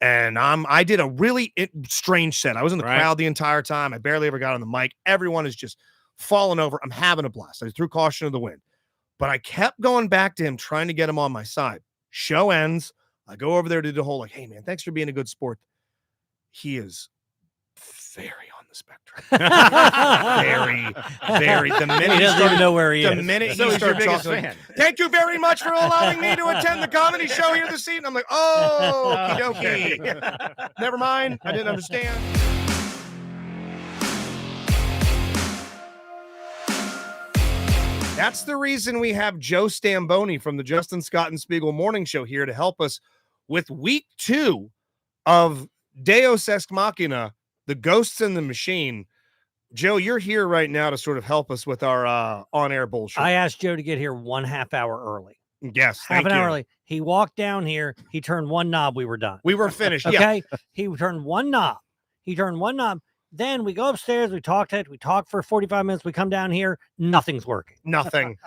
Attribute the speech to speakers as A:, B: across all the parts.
A: And I did a really strange set. I was in the crowd the entire time. I barely ever got on the mic. Everyone is just falling over. I'm having a blast. I threw caution to the wind. But I kept going back to him, trying to get him on my side. Show ends. I go over there to do the whole, like, hey, man, thanks for being a good sport. He is very on the spectrum. very. The minute
B: he doesn't even know where he is.
A: The minute he started talking, like, thank you very much for allowing me to attend the comedy show here this evening. I'm like, oh, okie dokie. Never mind. I didn't understand. That's the reason we have Joe Stamboni from the Justin Scott and Spiegel Morning Show here to help us with week 2 of Deus Ex Machina, the Ghosts in the Machine. Joe, you're here right now to sort of help us with our on-air bullshit.
B: I asked Joe to get here 1/2 hour early.
A: Yes,
B: half an hour early. He walked down here. He turned one knob. We were done.
A: We were finished.
B: Okay. Yeah. He turned one knob. Then we go upstairs. We talk for 45 minutes. We come down here. Nothing's working.
A: Nothing.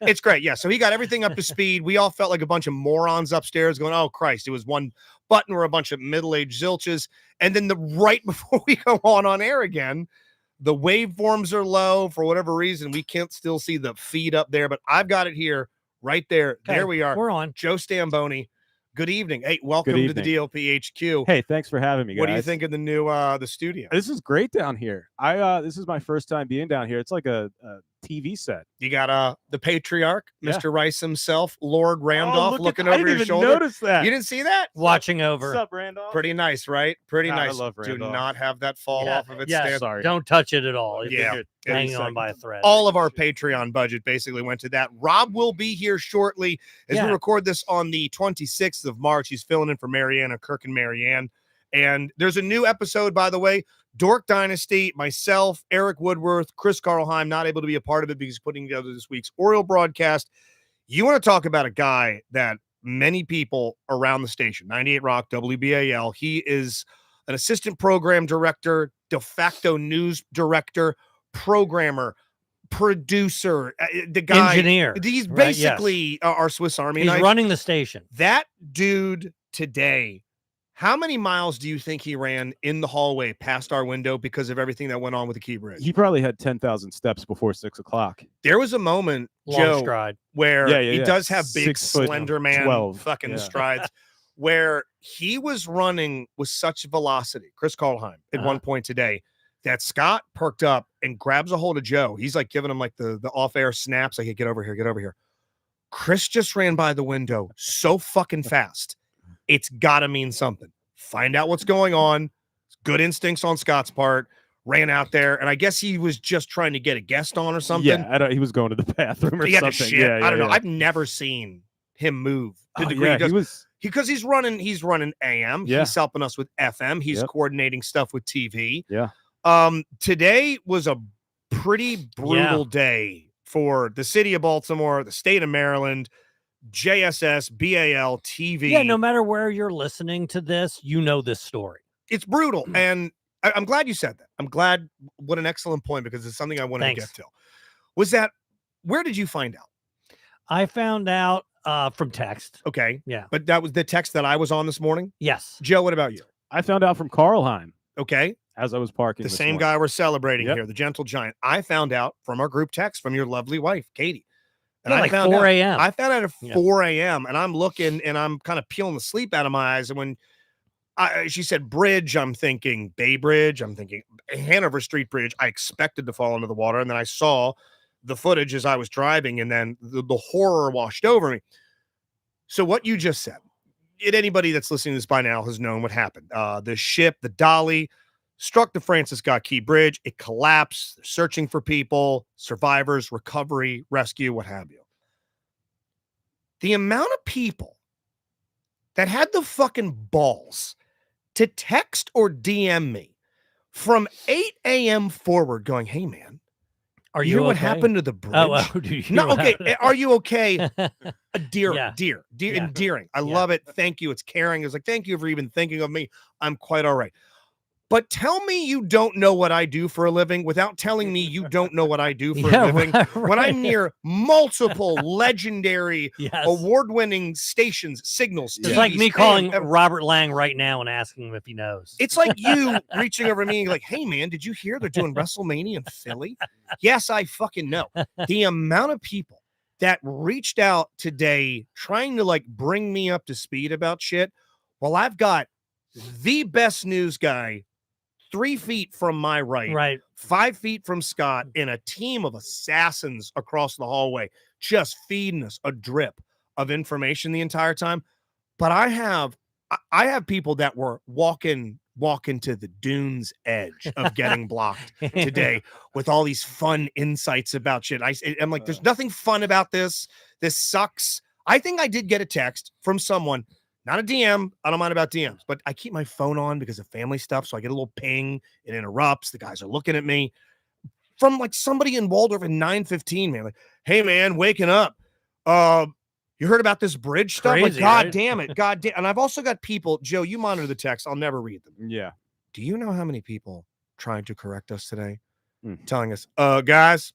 A: It's great. Yeah. So he got everything up to speed. We all felt like a bunch of morons upstairs going, oh, Christ. It was one button or a bunch of middle-aged zilches. And then right before we go on air again, the waveforms are low for whatever reason. We can't still see the feed up there, but I've got it here right there. Okay, there we are.
B: We're on.
A: Joe Stamboni. Good evening. Hey, welcome to the DLP HQ.
C: Hey, thanks for having me, guys.
A: What do you think of the new the studio?
C: This is great down here. This is my first time being down here. It's like a TV set.
A: You got the patriarch, Mr. Rice himself, Lord Randolph, looking over your shoulder.
C: I didn't even notice that.
A: You didn't see that?
B: Watching over.
C: What's up, Randolph?
A: Pretty nice, right? Pretty nice.
C: I love Randolph.
A: Do not have that fall off of its stand.
C: Sorry.
B: Don't touch it at all.
A: Yeah.
B: Hanging on by a thread.
A: All of our Patreon budget basically went to that. Rob will be here shortly as we record this on the 26th of March. He's filling in for Mariana, Kirk and Marianne. And there's a new episode, by the way, Dork Dynasty, myself, Eric Woodworth, Chris Karlheim, not able to be a part of it because he's putting together this week's Oriole broadcast. You want to talk about a guy that many people around the station, 98 Rock, WBAL, he is an assistant program director, de facto news director, programmer, producer, the guy,
B: engineer.
A: He's basically our Swiss Army
B: He's
A: knife.
B: running the station.
A: That dude today, how many miles do you think he ran in the hallway past our window because of everything that went on with the Key Bridge?
C: He probably had 10,000 steps before 6 o'clock.
A: There was a moment, Joe, where he does have big, slender man fucking strides, where he was running with such velocity, Chris Karlheim, at one point today, that Scott perked up and grabs a hold of Joe. He's like giving him like the off-air snaps, like, hey, get over here. Chris just ran by the window so fucking fast. It's got to mean something. Find out what's going on. Good instincts on Scott's part. Ran out there, and I guess he was just trying to get a guest on or something.
C: Yeah, he was going to the bathroom or something.
A: Yeah, I don't know. I've never seen him move to the degree he does. Because he's running AM. Yeah. He's helping us with FM. He's coordinating stuff with TV.
C: Yeah.
A: Today was a pretty brutal day for the city of Baltimore, the state of Maryland, JSS, BAL, TV.
B: Yeah, no matter where you're listening to this, you know this story.
A: It's brutal, and I'm glad you said that. I'm glad. What an excellent point, because it's something I wanted to get to. Was that, where did you find out?
B: I found out from text.
A: Okay.
B: Yeah.
A: But that was the text that I was on this morning?
B: Yes.
A: Joe, what about you?
C: I found out from Karlheim.
A: Okay.
C: As I was parking.
A: The same guy we're celebrating here, the gentle giant. I found out from our group text from your lovely wife, Katie. And I found
B: 4 a.m.
A: I found out at 4 a.m. and I'm looking and I'm kind of peeling the sleep out of my eyes. And when she said bridge, I'm thinking Bay Bridge. I'm thinking Hanover Street Bridge. I expected to fall into the water. And then I saw the footage as I was driving, and then the horror washed over me. So what you just said, anybody that's listening to this by now has known what happened. The ship, the Dolly, struck the Francis Scott Key Bridge. It collapsed. They're searching for people, survivors, recovery, rescue, what have you. The amount of people that had the fucking balls to text or DM me from 8 a.m. forward going, hey, man,
B: are you
A: hear
B: okay?
A: What happened to the bridge?
B: Do you
A: no, okay. Are you okay? Dear,
B: Yeah.
A: endearing. I love it. Thank you. It's caring. It's like, thank you for even thinking of me. I'm quite all right. But tell me you don't know what I do for a living without telling me you don't know what I do for a living.
B: right.
A: When I'm near multiple legendary,
B: Yes.
A: award-winning stations, signals,
B: It's
A: TVs,
B: like me calling
A: AM,
B: Robert Lang right now and asking him if he knows.
A: It's like you reaching over me and like, hey, man, did you hear they're doing WrestleMania in Philly? Yes, I fucking know. The amount of people that reached out today trying to like bring me up to speed about shit. Well, I've got the best news guy 3 feet from my right, 5 feet from Scott, and a team of assassins across the hallway just feeding us a drip of information the entire time. But I have people that were walking to the dune's edge of getting blocked today with all these fun insights about shit. I'm like, there's nothing fun about this. This sucks. I think I did get a text from someone. Not a DM. I don't mind about DMs, but I keep my phone on because of family stuff. So I get a little ping. It interrupts. The guys are looking at me from like somebody in Waldorf at 9:15, man. Like, hey, man, waking up. You heard about this bridge stuff?
B: Crazy,
A: Like, God
B: right?
A: damn it. God damn. And I've also got people, Joe, you monitor the text. I'll never read them.
C: Yeah.
A: Do you know how many people trying to correct us today? Telling us, guys,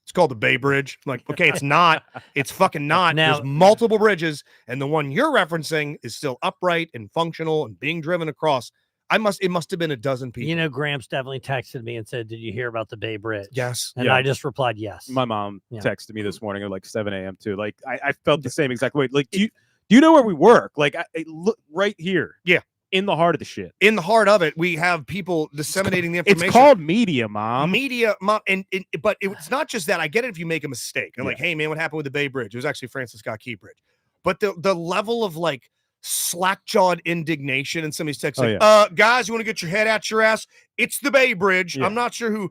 A: it's called the Bay Bridge. I'm like, okay, it's not. It's fucking not.
B: Now-
A: There's multiple bridges, and the one you're referencing is still upright and functional and being driven across. It must have been a dozen people.
B: You know, Gramps definitely texted me and said, did you hear about the Bay Bridge?
A: Yes.
B: And I just replied, yes.
C: My mom
B: Yeah.
C: texted me this morning at like 7 a.m. too. Like I felt the same exact way. Like, do you know where we work? Like, I look right here.
A: Yeah.
C: In the heart of the shit.
A: In the heart of it, we have people disseminating the information.
C: It's called media, Mom.
A: Mom, but it's not just that. I get it if you make a mistake. I'm like, hey, man, what happened with the Bay Bridge? It was actually Francis Scott Key Bridge. But the level of like slack-jawed indignation and somebody's texting, guys, you want to get your head out your ass? It's the Bay Bridge. I'm not sure who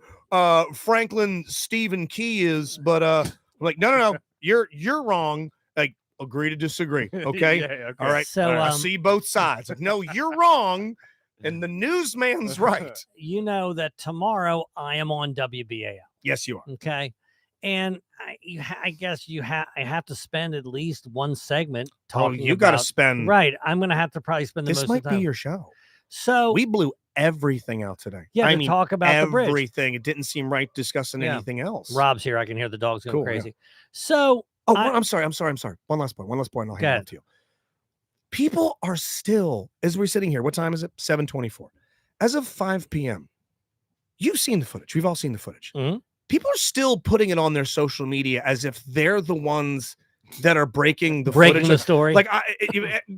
A: Franklin Stephen Key is, but I'm like, no, you're wrong. Like, agree to disagree. Okay.
C: Okay.
A: All right.
B: So,
A: I see both sides. Like, no, you're wrong. And the newsman's right.
B: You know that tomorrow I am on WBAL.
A: Yes, you are.
B: Okay. And I guess I have to spend at least one segment talking
A: you got to
B: about-
A: spend.
B: Right. I'm going to have to probably spend the
A: This
B: most
A: might
B: of the time.
A: be your show.
B: So
A: We blew everything out today.
B: yeah,
A: I
B: to
A: mean,
B: talk about the bridge.
A: everything. It didn't seem right discussing
B: Yeah.
A: anything else.
B: Rob's here. I can hear the dogs going
A: Cool,
B: crazy. So
A: Oh,
B: I-
A: I'm sorry. One last point. I'll
B: Go
A: hand it
B: ahead.
A: off to you. People are still, as we're sitting here, what time is it? 7:24. As of 5 p.m., you've seen the footage. We've all seen the footage.
B: Mhm.
A: People are still putting it on their social media as if they're the ones that are breaking the
B: breaking
A: footage.
B: the story.
A: Like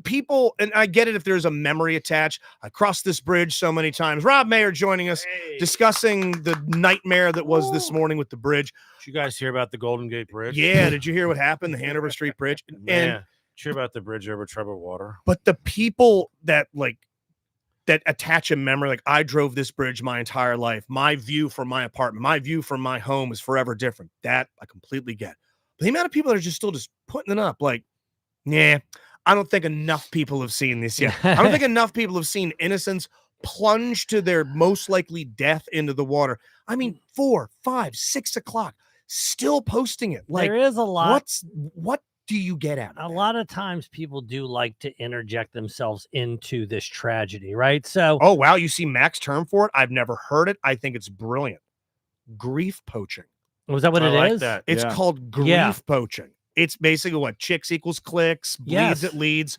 A: people, and I get it if there's a memory attached. I crossed this bridge so many times. Rob Mayer joining us, discussing the nightmare that was this morning with the bridge.
D: Did you guys hear about the Golden Gate Bridge?
A: Yeah, did you hear what happened? The Hanover Street Bridge.
D: Man,
A: And
D: did you hear about the bridge over troubled water?
A: but the people that attach a memory, like I drove this bridge my entire life. My view from my apartment, my view from my home is forever different. That I completely get. But the amount of people that are just still just putting it up, like, yeah, I don't think enough people have seen this yet. I don't think enough people have seen innocents plunge to their most likely death into the water. I mean, 4, 5, 6 o'clock, still posting it. Like,
B: there is a lot.
A: what do you get at?
B: A lot of times people do like to interject themselves into this tragedy, right? So
A: Oh, wow. You see Mac's term for it? I've never heard it. I think it's brilliant. Grief poaching.
B: was that what
D: I
B: it
D: like
B: is?
D: that.
A: It's
C: Yeah.
A: called grief
B: Yeah.
A: poaching. It's basically what chicks equals clicks, bleeds
B: Yes.
A: it leads,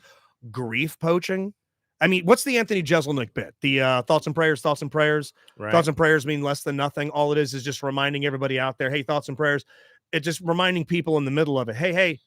A: grief poaching. I mean, what's the Anthony Jeselnik bit? The thoughts and prayers.
D: Right.
A: Thoughts and prayers mean less than nothing. All it is just reminding everybody out there, hey, thoughts and prayers. It's just reminding people in the middle of it, hey,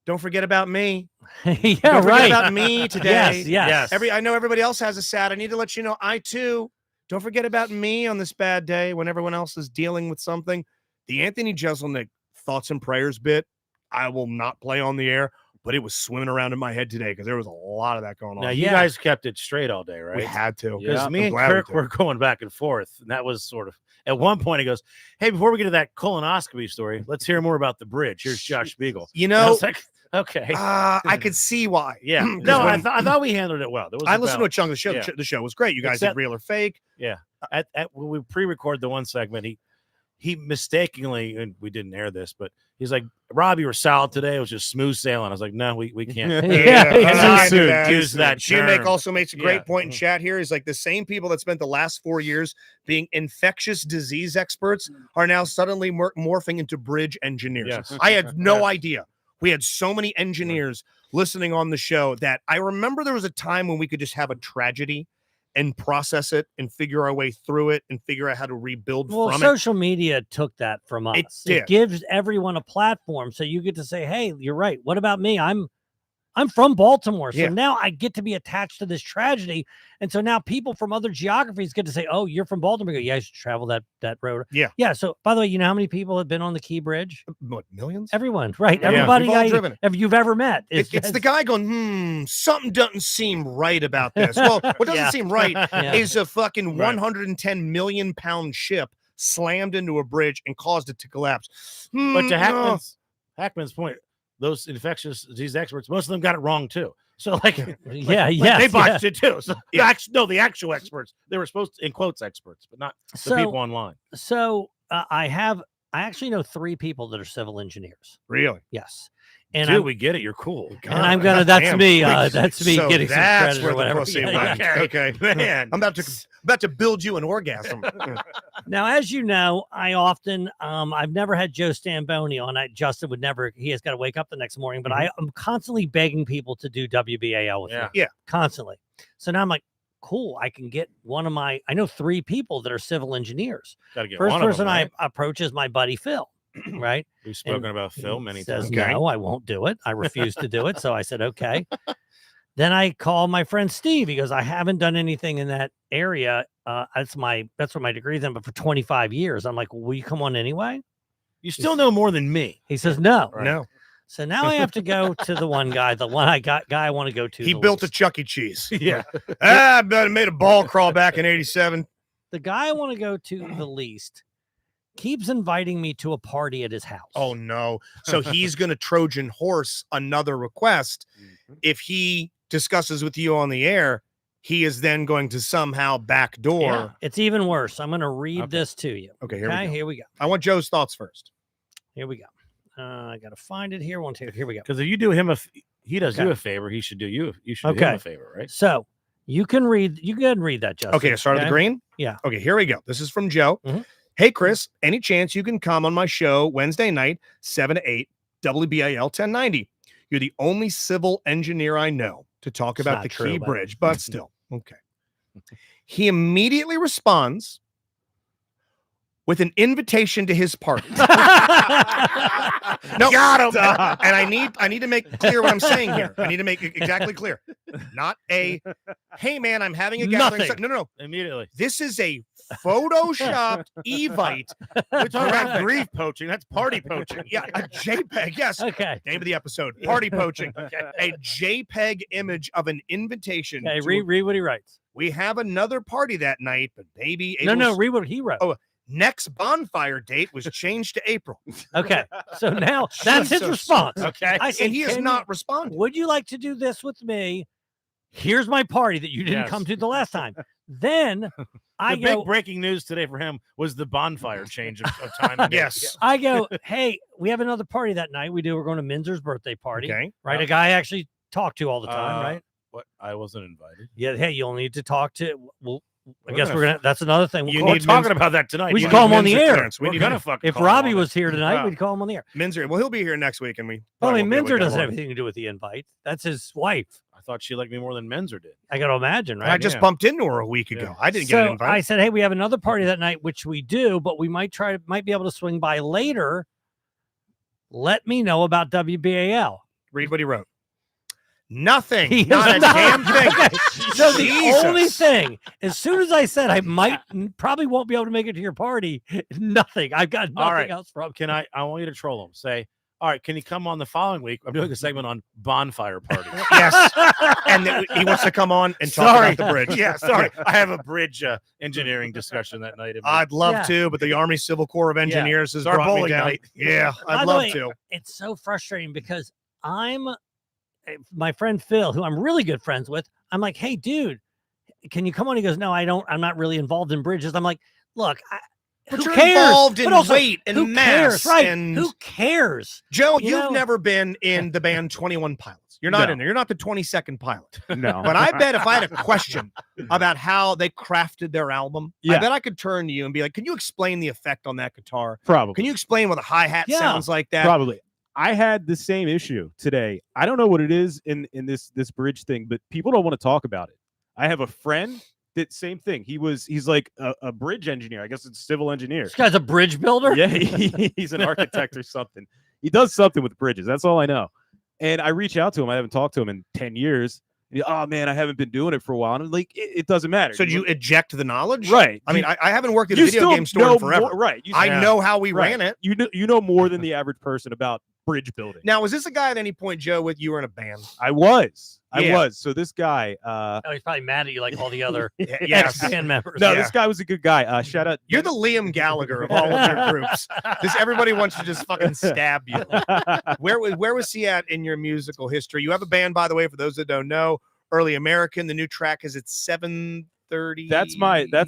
A: don't forget about me.
B: Yeah,
A: Don't forget
B: right.
A: about me today.
B: Yes.
D: Yes.
A: I know everybody else has a sad. I need to let you know I too. Don't forget about me on this bad day when everyone else is dealing with something. The Anthony Jeselnik thoughts and prayers bit, I will not play on the air, but it was swimming around in my head today because there was a lot of that going on.
D: Now, you
B: Yeah.
D: guys kept it straight all day, right?
A: We had to.
D: Because
C: Yeah,
D: me
A: I'm
D: and
A: glad we
D: Kirk
A: did.
D: were going back and forth, and that was sort of at one point. He goes, "Hey, before we get to that colonoscopy story, let's hear more about the bridge." Here's Josh Spiegel.
A: You
D: And I
A: know,
D: was like, "Okay,
A: I could see why.
D: yeah."
A: 'Cause
D: No,
A: when
D: I thought we handled it well. There was
A: I
D: a
A: listened to a
D: balance.
A: chunk of the show.
D: Yeah.
A: The show was great. You guys
D: Except-
A: did real or fake.
D: When we pre-record the one segment, he mistakenly, and we didn't air this, but he's like, Rob, you were solid today. It was just smooth sailing. I was like, no, we can't.
B: Yeah,
A: cannot
C: too
A: do
C: soon.
A: that.
D: Use that
A: Shoemake
D: term.
A: also makes a great
D: Yeah.
A: point in chat here. Is like the same people that spent the last 4 years being infectious disease experts are now suddenly morphing into bridge engineers.
D: Yes.
A: I had no idea. We had so many engineers listening on the show that I remember there was a time when we could just have a tragedy and process it and figure our way through it and figure out how to rebuild
B: Well,
A: from
B: social media took that from us.
A: It
B: It
A: did.
B: gives everyone a platform, so you get to say, "Hey, you're right. What about me? I'm from Baltimore, so
A: Yeah.
B: now I get to be attached to this tragedy." And so now people from other geographies get to say, "Oh, you're from Baltimore. Yeah, I should travel that road."
A: Yeah.
B: Yeah. So, by the way, you know how many people have been on the Key Bridge?
A: it. What, millions?
B: Everyone, right?
D: Yeah.
B: Everybody
A: We've all driven it.
B: you've ever met.
A: It's the guy going, something doesn't seem right about this. Well, what doesn't
B: Yeah.
A: seem right
B: Yeah.
A: is a fucking
D: Right.
A: 110 million pound ship slammed into a bridge and caused it to collapse.
D: But to
A: No.
D: Hackman's point, those infectious disease experts, most of them got it wrong too. So like,
B: Yeah,
D: like,
B: yes,
D: they
B: yeah.
D: botched it too. So
A: Yeah.
D: the actual experts, they were supposed to, in quotes, experts, but not the
B: So-
D: people online.
B: So I actually know 3 people that are civil engineers.
A: Really?
B: Yes, and
D: Dude,
B: I'm,
D: we get it. You're cool.
B: and I'm gonna. That's
A: Damn.
B: me.
A: Wait,
B: That's me
A: so
B: getting some
A: that's
B: credit
A: where
B: or
A: the
B: whatever.
A: pussy
B: Yeah,
A: went.
B: yeah.
A: Okay.
D: Man.
A: I'm about to build you an orgasm.
B: Now, as you know, I often I've never had Joe Stamboni on. Justin would never. He has got to wake up the next morning, but I am constantly begging people to do WBAL with me.
A: Yeah.
B: Constantly. So now I'm like, cool. I can get one of my. I know 3 people that are civil engineers.
D: Got to get
B: First
D: one of
B: person
D: them, right?
B: I approach is my buddy Phil. Right.
D: We've spoken
B: and
D: about Phil many
B: says,
D: times.
A: Okay.
B: no, I won't do it. I refuse to do it. So I said, okay. Then I call my friend Steve. He goes, I haven't done anything in that area. That's what my degree's in, but for 25 years. I'm like, will you come on anyway?
D: You still know more than me.
B: He says, no.
D: Right.
A: No.
B: So now I have to go to the one guy I want to go to.
A: He
B: the
A: built a
B: least.
A: Chuck E. Cheese.
D: Yeah.
A: I made a ball crawl back in 87.
B: The guy I want to go to the least keeps inviting me to a party at his house.
A: Oh no. So he's going to Trojan horse another request. If he discusses with you on the air, he is then going to somehow backdoor.
B: Yeah, it's even worse. I'm going to read
A: Okay.
B: this to you.
A: Okay,
B: Okay,
A: here
B: here we go.
A: I want Joe's thoughts first.
B: Here we go. I got to find it here. Here we go.
D: Because if you do him he does
B: Okay.
D: you a favor, he should do you. You should do him
B: Okay.
D: a favor, right?
B: So you can read. You go ahead and read that, Justin.
A: Okay, I started the green.
B: Yeah.
A: Okay, here we go. This is from Joe.
B: Mhm.
A: Hey, Chris, any chance you can come on my show Wednesday night, 7 to 8, WBAL 1090? You're the only civil engineer I know to talk
B: It's
A: about
B: not
A: the
B: true,
A: Key
B: but-
A: Bridge, but still, okay. He immediately responds with an invitation to his party. No,
D: Got him.
A: and I need to make clear what I'm saying here. I need to make it exactly clear. Not a, hey man, I'm having a gathering.
B: Nothing.
A: No.
D: Immediately.
A: This is a photoshopped Evite.
D: We're talking about grief poaching. That's party poaching.
A: Yeah, a JPEG. Yes.
B: Okay.
A: Name of the episode: Party Poaching. A JPEG image of an invitation.
B: Okay.
A: to-
B: Read what he writes.
A: We have another party that night, but maybe
B: No.
A: April's
B: Read what he wrote.
A: Oh, next bonfire date was changed to April.
B: Okay. So now that's his
A: Jesus.
B: response.
D: Okay.
B: I said,
A: And he has
B: "Can-
A: not responded.
B: Would you like to do this with me? Here's my party that you didn't
D: Yes.
B: come to the last time. Then I
D: The
B: go.
D: big breaking news today for him was the bonfire change of time. and date.
A: Yes.
B: I go. Hey, we have another party that night. We're going to Minzer's birthday party.
A: Okay.
B: Right. A guy I actually talk to all the time. Right.
D: What? I wasn't invited.
B: Yeah. Hey, you'll need to talk to. Well, I
D: We're
B: guess
D: gonna
B: we're gonna. That's another thing.
A: You
B: We'll
D: We're
A: need
B: call,
D: talking about that tonight.
B: We
D: You
B: should
D: need
B: call him on the
A: Minzer
B: air.
A: clearance. We
D: We're
A: need
D: gonna
A: Min-
D: fucking
B: if
D: call him
B: Robbie
D: on
B: was
D: it.
B: here tonight,
D: Wow.
B: we'd call him on the air.
A: Minzer. Well, he'll be here next week, and we.
B: Well, I
A: probably
B: mean,
A: won't be able to
B: Minzer
A: get
B: doesn't
A: him
B: have
A: on.
B: anything to do with the invite. That's his wife.
D: I thought she liked me more than Menzer did.
B: I got to imagine, right?
A: I just
D: Yeah.
A: bumped into her a week ago.
D: Yeah.
A: I didn't get an
B: So
A: invite.
B: I said, hey, we have another party that night, which we do, but we might be able to swing by later. Let me know about WBAL.
A: Read what he wrote. Nothing.
B: He
A: Not
B: has
A: a
B: not-
A: damn thing.
B: Okay, so the
A: Jesus.
B: only thing, as soon as I said I probably won't be able to make it to your party, nothing. I've got nothing
D: right.
B: else from.
D: Can I want you to troll him. Say, all right, can you come on the following week? I'm doing a segment on bonfire parties.
A: Yes. And then he wants to come on and talk
D: Sorry.
A: about the bridge.
D: Yeah, sorry. I have a bridge engineering discussion that night.
A: I'd love
B: Yeah.
A: to, but the Army Civil Corps of Engineers has
D: It's our
A: brought me
D: bowling
A: down.
D: night.
A: Yeah,
B: By
A: I'd
B: the
A: love
B: way,
A: to.
B: It's so frustrating because my friend Phil, who I'm really good friends with, I'm like, hey, dude, can you come on? He goes, no, I don't. I'm not really involved in bridges. I'm like, look,
A: But
B: who
A: you're
B: cares?
A: involved in
B: But also,
A: weight and
B: who
A: mass.
B: cares? Right.
A: And
B: Who cares?
A: Joe,
B: You
A: you've
B: know?
A: never been in the band 21 Pilots. You're not
C: No.
A: in there. You're not the 22nd pilot.
C: No.
A: But I bet if I had a question about how they crafted their album, I
C: Yeah.
A: bet I could turn to you and be like, can you explain the effect on that guitar?
C: Probably.
A: Can you explain what a hi-hat
B: Yeah.
A: sounds like that?
C: Probably. I had the same issue today. I don't know what it is in this bridge thing, but people don't want to talk about it. I have a friend that same thing. He's like a bridge engineer. I guess it's civil engineer.
B: This guy's a bridge builder.
C: Yeah, he's an architect or something. He does something with bridges. That's all I know. And I reach out to him. I haven't talked to him in 10 years. And he, oh man, I haven't been doing it for a while. And I'm like, it doesn't matter.
A: So do you eject the knowledge?
C: Right.
A: I mean, I haven't worked at a
C: You
A: video
C: still
A: game store
C: know
A: in forever.
C: more- right. You,
A: I know how we
C: right.
A: ran it.
C: You know more than the average person about bridge building.
A: Now, was this a guy at any point, Joe, with you were in a band?
C: I was.
A: Yeah.
C: So this guy,
B: Oh, he's probably mad at you like all the other
A: Yes.
B: ex-band members.
C: no,
A: Yeah.
C: this guy was a good guy. Shout out.
A: You're the Liam Gallagher of all of your groups. Everybody wants to just fucking stab you. Where was he at in your musical history? You have a band, by the way, for those that don't know, Early American. The new track is at 7:30.
C: That's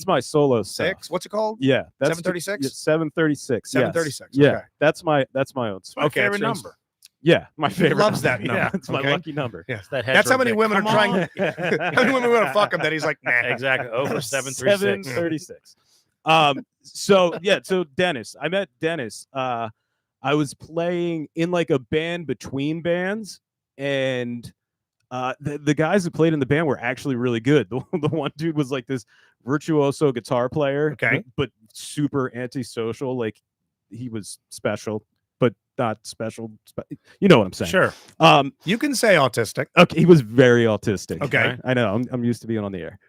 C: my solo stuff.
A: Six. What's it called?
C: Yeah, that's
A: 736?
C: 736.
A: 736.
C: Yeah,
A: Okay.
C: that's my own.
D: My
A: Okay,
D: favorite
A: so-
D: number.
C: Yeah, my favorite.
A: loves that number.
C: Yeah, it's my
A: Okay.
C: lucky number.
A: Yeah.
D: That
A: That's how many
D: head
A: women are
D: Come
A: trying.
D: on.
A: How many women want to fuck him that he's like, nah.
D: Exactly. Over 736.
C: 736. So Dennis, I met Dennis. I was playing in like a band between bands, and the guys that played in the band were actually really good. The one dude was like this virtuoso guitar player,
A: Okay.
C: but super antisocial. Like he was special, but not special. You know what I'm saying?
D: Sure.
A: You can say autistic.
C: Okay, he was very autistic.
A: Okay.
C: I know. I'm used to being on the air.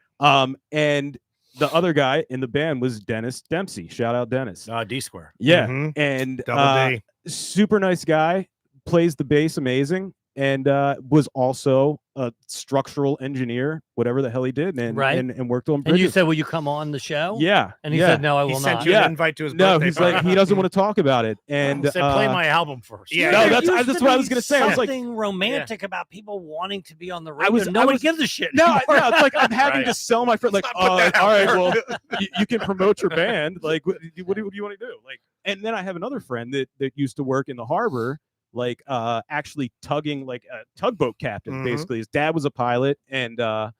C: And the other guy in the band was Dennis Dempsey. Shout out Dennis.
D: D square.
C: Yeah,
A: Mhm.
C: and
A: Double D.
C: super nice guy. Plays the bass amazing, and was also a structural engineer, whatever the hell he did, and
B: Right.
C: and worked on
B: And
C: bridges.
B: you said, "Will you come on the show?"
C: yeah,
B: And he
C: yeah.
B: said, "No, I
A: He
B: will
A: sent
B: not."
A: you
C: Yeah.
A: an invite to his
C: No,
A: birthday
C: he's like
A: party.
C: he doesn't want to talk about it, and
D: Said, play my album first.
A: Yeah.
C: No,
B: There
C: that's
B: used
C: what
B: to
C: I was
B: be
C: gonna say. I was like,
B: something romantic about people wanting to be on the radio.
C: was-
B: no
C: I
B: one
C: was-
B: gives a shit.
C: no,
B: anymore.
C: no, it's like I'm having
D: Right.
C: to sell my friend. Like,
A: Let's not put that
C: all
A: out
C: right,
A: there.
C: well, you can promote your band. Like, what do you want to do? Like, and then I have another friend that used to work in the harbor, like actually tugging, like a tugboat captain.
A: Mhm.
C: Basically, his dad was a pilot, and was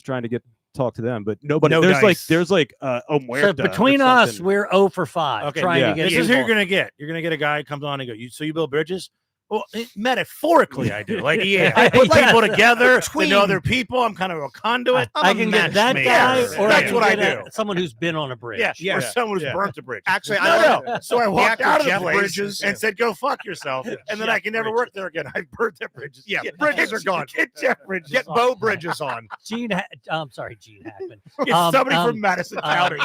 C: trying to talk to them, but nobody.
A: No
C: there's
A: dice.
C: Omuerta
B: So
C: or
B: between us,
C: something.
B: we're 0 for 5
D: Okay,
B: trying
C: yeah.
B: to get.
D: This is who you're
B: people.
D: gonna get. You're gonna get a guy who comes on and go, so you build bridges? Well, metaphorically, I do. Like,
A: Yeah.
D: I put
B: Yeah.
D: people together to
A: Between-
D: know other people. I'm kind of a conduit.
B: I can get that
A: matchmaker.
B: guy, or
D: That's
B: I
D: what I
B: can get
D: do.
B: someone who's been on a bridge.
D: Yeah,
A: Yeah.
D: or someone who's
C: Yeah.
D: burnt a bridge.
A: Actually,
D: no. So I walked
A: actor
D: out of the
A: Jeff
D: place
A: Bridges.
D: and said, "Go fuck yourself," and then I can never work there again. I burnt their bridges.
A: Yeah, bridges are gone.
D: Get Jeff Bridges.
A: Get
D: on.
A: Bo Bridges on.
B: Gene Hackman.
D: Get somebody from Madison County.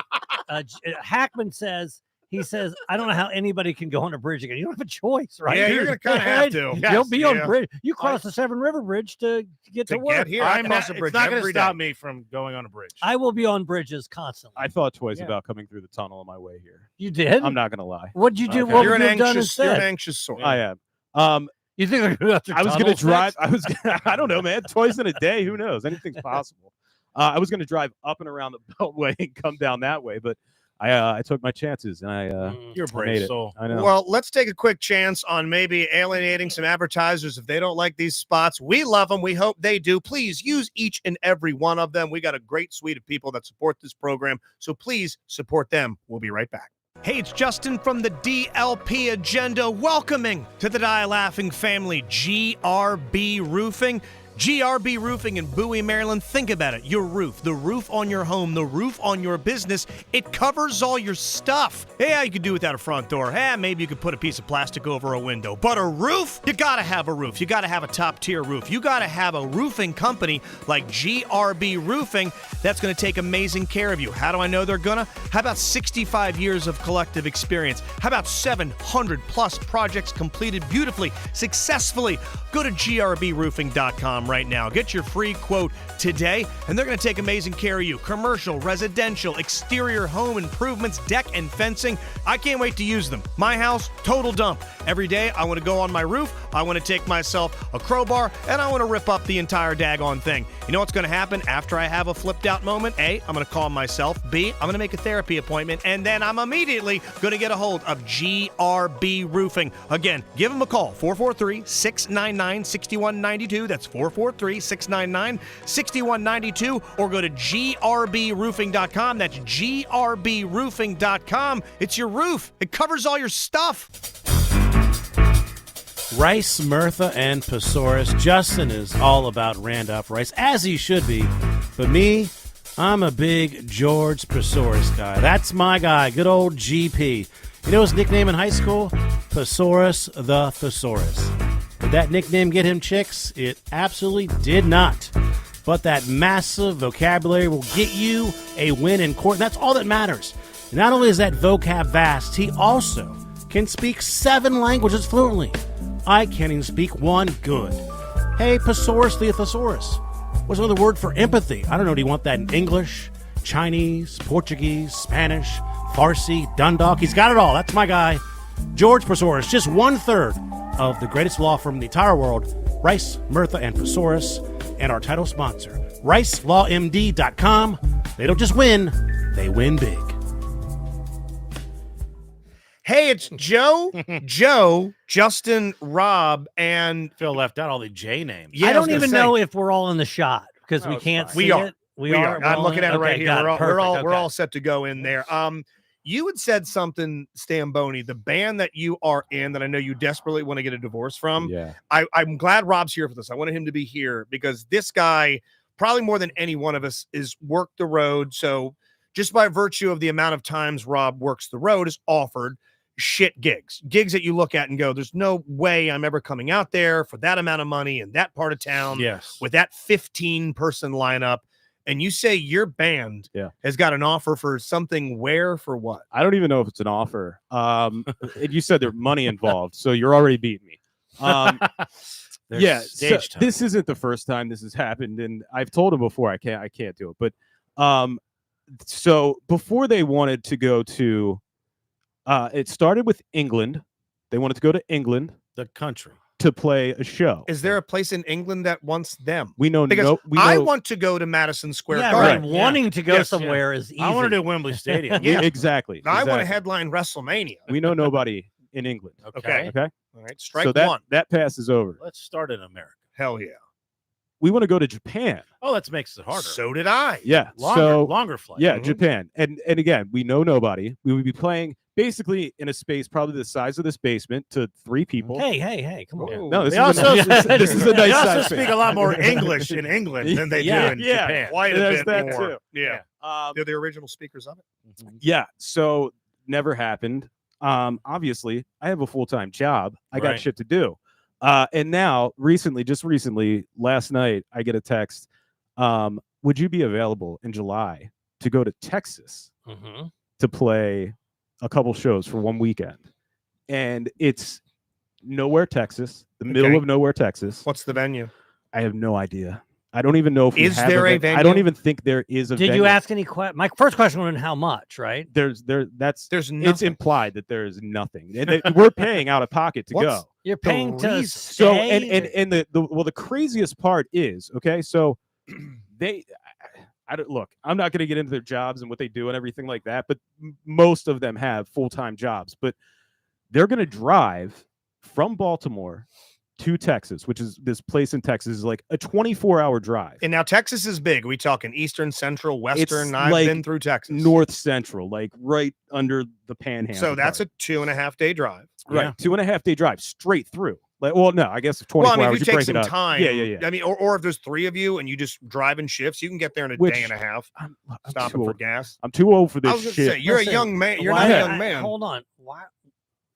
B: Hackman says. He says, "I don't know how anybody can go on a bridge again. You don't have a choice, right?
A: Yeah, you're gonna kind of have to.
B: You'll be on
A: Yeah.
B: bridge. You cross the Severn River Bridge to get to
A: To
B: work.
A: get here, I
D: I'm
A: cross
D: not,
A: the bridge
D: it's not going to
A: every
D: stop
A: day.
D: me from going on a bridge.
B: I will be on bridges constantly.
C: I thought twice
D: Yeah.
C: about coming through the tunnel on my way here.
B: You did?
C: I'm not gonna lie.
B: What'd you do?
D: Okay.
B: What
A: You're
B: would
A: an
B: you have done
A: anxious. You're an
B: instead?
A: anxious sort.
C: I am.
B: You think they're going to go after
C: I was going to
B: tunnels
C: drive.
B: next?
C: I was. I don't know, man. Twice in a day. Who knows? Anything's possible. I was going to drive up and around the Beltway and come down that way, but I took my chances and I
D: You're a
C: made
D: brave
C: it.
D: soul.
C: I know.
A: Well, let's take a quick chance on maybe alienating some advertisers if they don't like these spots. We love them. We hope they do. Please use each and every one of them. We got a great suite of people that support this program, so please support them. We'll be right back. Hey, it's Justin from the DLP Agenda, welcoming to the Die Laughing family GRB Roofing. GRB Roofing in Bowie, Maryland. Think about it. Your roof, the roof on your home, the roof on your business, it covers all your stuff. Yeah, you could do without a front door. Maybe you could put a piece of plastic over a window. But a roof? You gotta have a roof. You gotta have a top-tier roof. You gotta have a roofing company like GRB Roofing that's gonna take amazing care of you. How do I know they're gonna? How about 65 years of collective experience? How about 700 plus projects completed beautifully, successfully? Go to grbroofing.com them right now. Get your free quote today, and they're going to take amazing care of you. Commercial, residential, exterior home improvements, deck and fencing. I can't wait to use them. My house, total dump. Every day, I want to go on my roof, I want to take myself a crowbar, and I want to rip up the entire daggone thing. You know what's going to happen after I have a flipped out moment? A, I'm going to calm myself. B, I'm going to make a therapy appointment, and then I'm immediately going to get a hold of GRB Roofing. Again, give them a call, 443-699-6192. That's 443-699-6192, or go to grbroofing.com. That's grbroofing.com. It's your roof. It covers all your stuff.
D: Rice, Mirtha, and Pesaurus. Justin is all about Randolph Rice, as he should be. But me, I'm a big George Pesaurus guy. That's my guy, good old GP. You know his nickname in high school? Pesaurus the Thesaurus. Did that nickname get him chicks? It absolutely did not. But that massive vocabulary will get you a win in court, and that's all that matters. Not only is that vocab vast, he also can speak 7 languages fluently. I can't even speak one good. Hey, Pesaurus the Thesaurus. What's another word for empathy? I don't know. Do you want that in English, Chinese, Portuguese, Spanish, Farsi, Dundalk? He's got it all. That's my guy. George Pesaurus, just 1/3 of the greatest law firm in the entire world, Rice, Mirtha, and Pesaurus, and our title sponsor, RiceLawMD.com. They don't just win, they win big.
A: Hey, it's Joe, Justin, Rob, and
D: Phil left out all the J names.
A: Yeah,
B: I
A: was
B: don't
A: gonna
B: even
A: say.
B: know if we're all in the shot because
D: No,
B: we
D: it's
B: can't
D: fine.
B: see
A: We are.
B: it.
A: We are. I'm looking at it right
B: Okay,
A: here.
B: got it.
A: We're
B: Perfect.
A: all
B: Okay.
A: set to go in there. You had said something, Stamboni, the band that you are in that I know you desperately want to get a divorce from.
C: Yeah.
A: I'm glad Rob's here for this. I wanted him to be here because this guy, probably more than any one of us, is worked the road. So just by virtue of the amount of times Rob works the road, is offered shit gigs that you look at and go, there's no way I'm ever coming out there for that amount of money in that part of town
D: Yes.
A: with that 15-person lineup. And you say your band has got an offer for something where for what?
C: I don't even know if it's an offer. And you said there's money involved, so you're already beating me.
D: There's
C: Yeah,
D: stage time.
C: this isn't the first time this has happened, and I've told him before I can't do it. But so before they wanted to go to, it started with England. They wanted to go to England
D: the country.
C: to play a show.
A: Is there a place in England that wants them?
C: We know
A: Because
C: we
A: I
C: know,
A: want to go to Madison Square
B: Yeah,
A: Garden.
B: right.
D: Yeah.
B: Wanting to go
A: Yes,
B: somewhere is easy.
D: I want to do Wembley Stadium.
A: Yeah.
C: exactly.
A: I want to
C: exactly.
A: headline WrestleMania.
C: We know nobody in England.
A: Okay.
C: Okay.
A: All right. Strike
C: So that
A: one.
C: that passes over.
D: Let's start in America.
A: Hell yeah.
C: We want to go to Japan.
D: Oh, that makes it harder.
A: So did I.
C: Yeah.
D: Longer flight.
C: Yeah,
A: Mhm.
C: Japan. And again, we know nobody. We would be playing basically in a space probably the size of this basement to 3 people.
B: Hey, come on.
A: Whoa.
C: No, this
D: They
C: is,
D: also,
C: this is a
D: they
C: nice
D: also
C: size
D: speak
C: space.
D: a lot more English in England than they
C: Yeah,
D: do in
C: yeah.
D: Japan.
A: Quite a
C: There's
A: bit
C: that
A: more.
C: too.
A: Yeah.
C: Um,
A: They're the original speakers of it.
C: yeah, so never happened. Obviously, I have a full-time job. I got
D: Right.
C: shit to do. And now, just recently, last night, I get a text. Would you be available in July to go to Texas
B: Mhm.
C: to play a couple shows for one weekend? And it's nowhere, Texas, the middle
A: Okay.
C: of nowhere, Texas.
A: What's the venue?
C: I have no idea. I don't even know if we
A: Is
C: have
A: there a
C: I don't
A: venue?
C: even think there is a
B: Did
C: venue.
B: you ask any questions? My first question was how much, right?
C: There's
A: There's
C: it's
A: nothing.
C: implied that there is nothing. And we're paying out of pocket to
A: What's-
C: go.
B: You're paying to
A: reason.
C: So
B: stay.
C: and the craziest part is, okay, so I don't look, I'm not going to get into their jobs and what they do and everything like that, but most of them have full-time jobs, but they're going to drive from Baltimore to Texas, which is this place in Texas is like a 24-hour drive.
A: And now Texas is big. Are we talking Eastern, Central, Western? I've
C: like
A: been through Texas.
C: North Central, like right under the panhandle.
A: So that's
C: part.
A: a 2.5-day drive.
C: right
D: Yeah.
C: 2.5-day drive straight through. Like, well, no, I guess 24
A: Well, I mean,
C: hours.
A: if you take
C: break
A: some
C: it up.
A: time.
C: Yeah.
A: I mean, or if there's 3 of you and you just drive in shifts, you can get there in a
C: Which-
A: day and a half.
C: I'm
A: Stopping
C: too
A: for
C: old.
A: gas.
C: I'm too old for
A: I
C: this
A: was going to
C: shit.
A: say, you're
B: Listen,
A: a young man. You're
B: Why-
A: not a young man.
B: Hold on. Why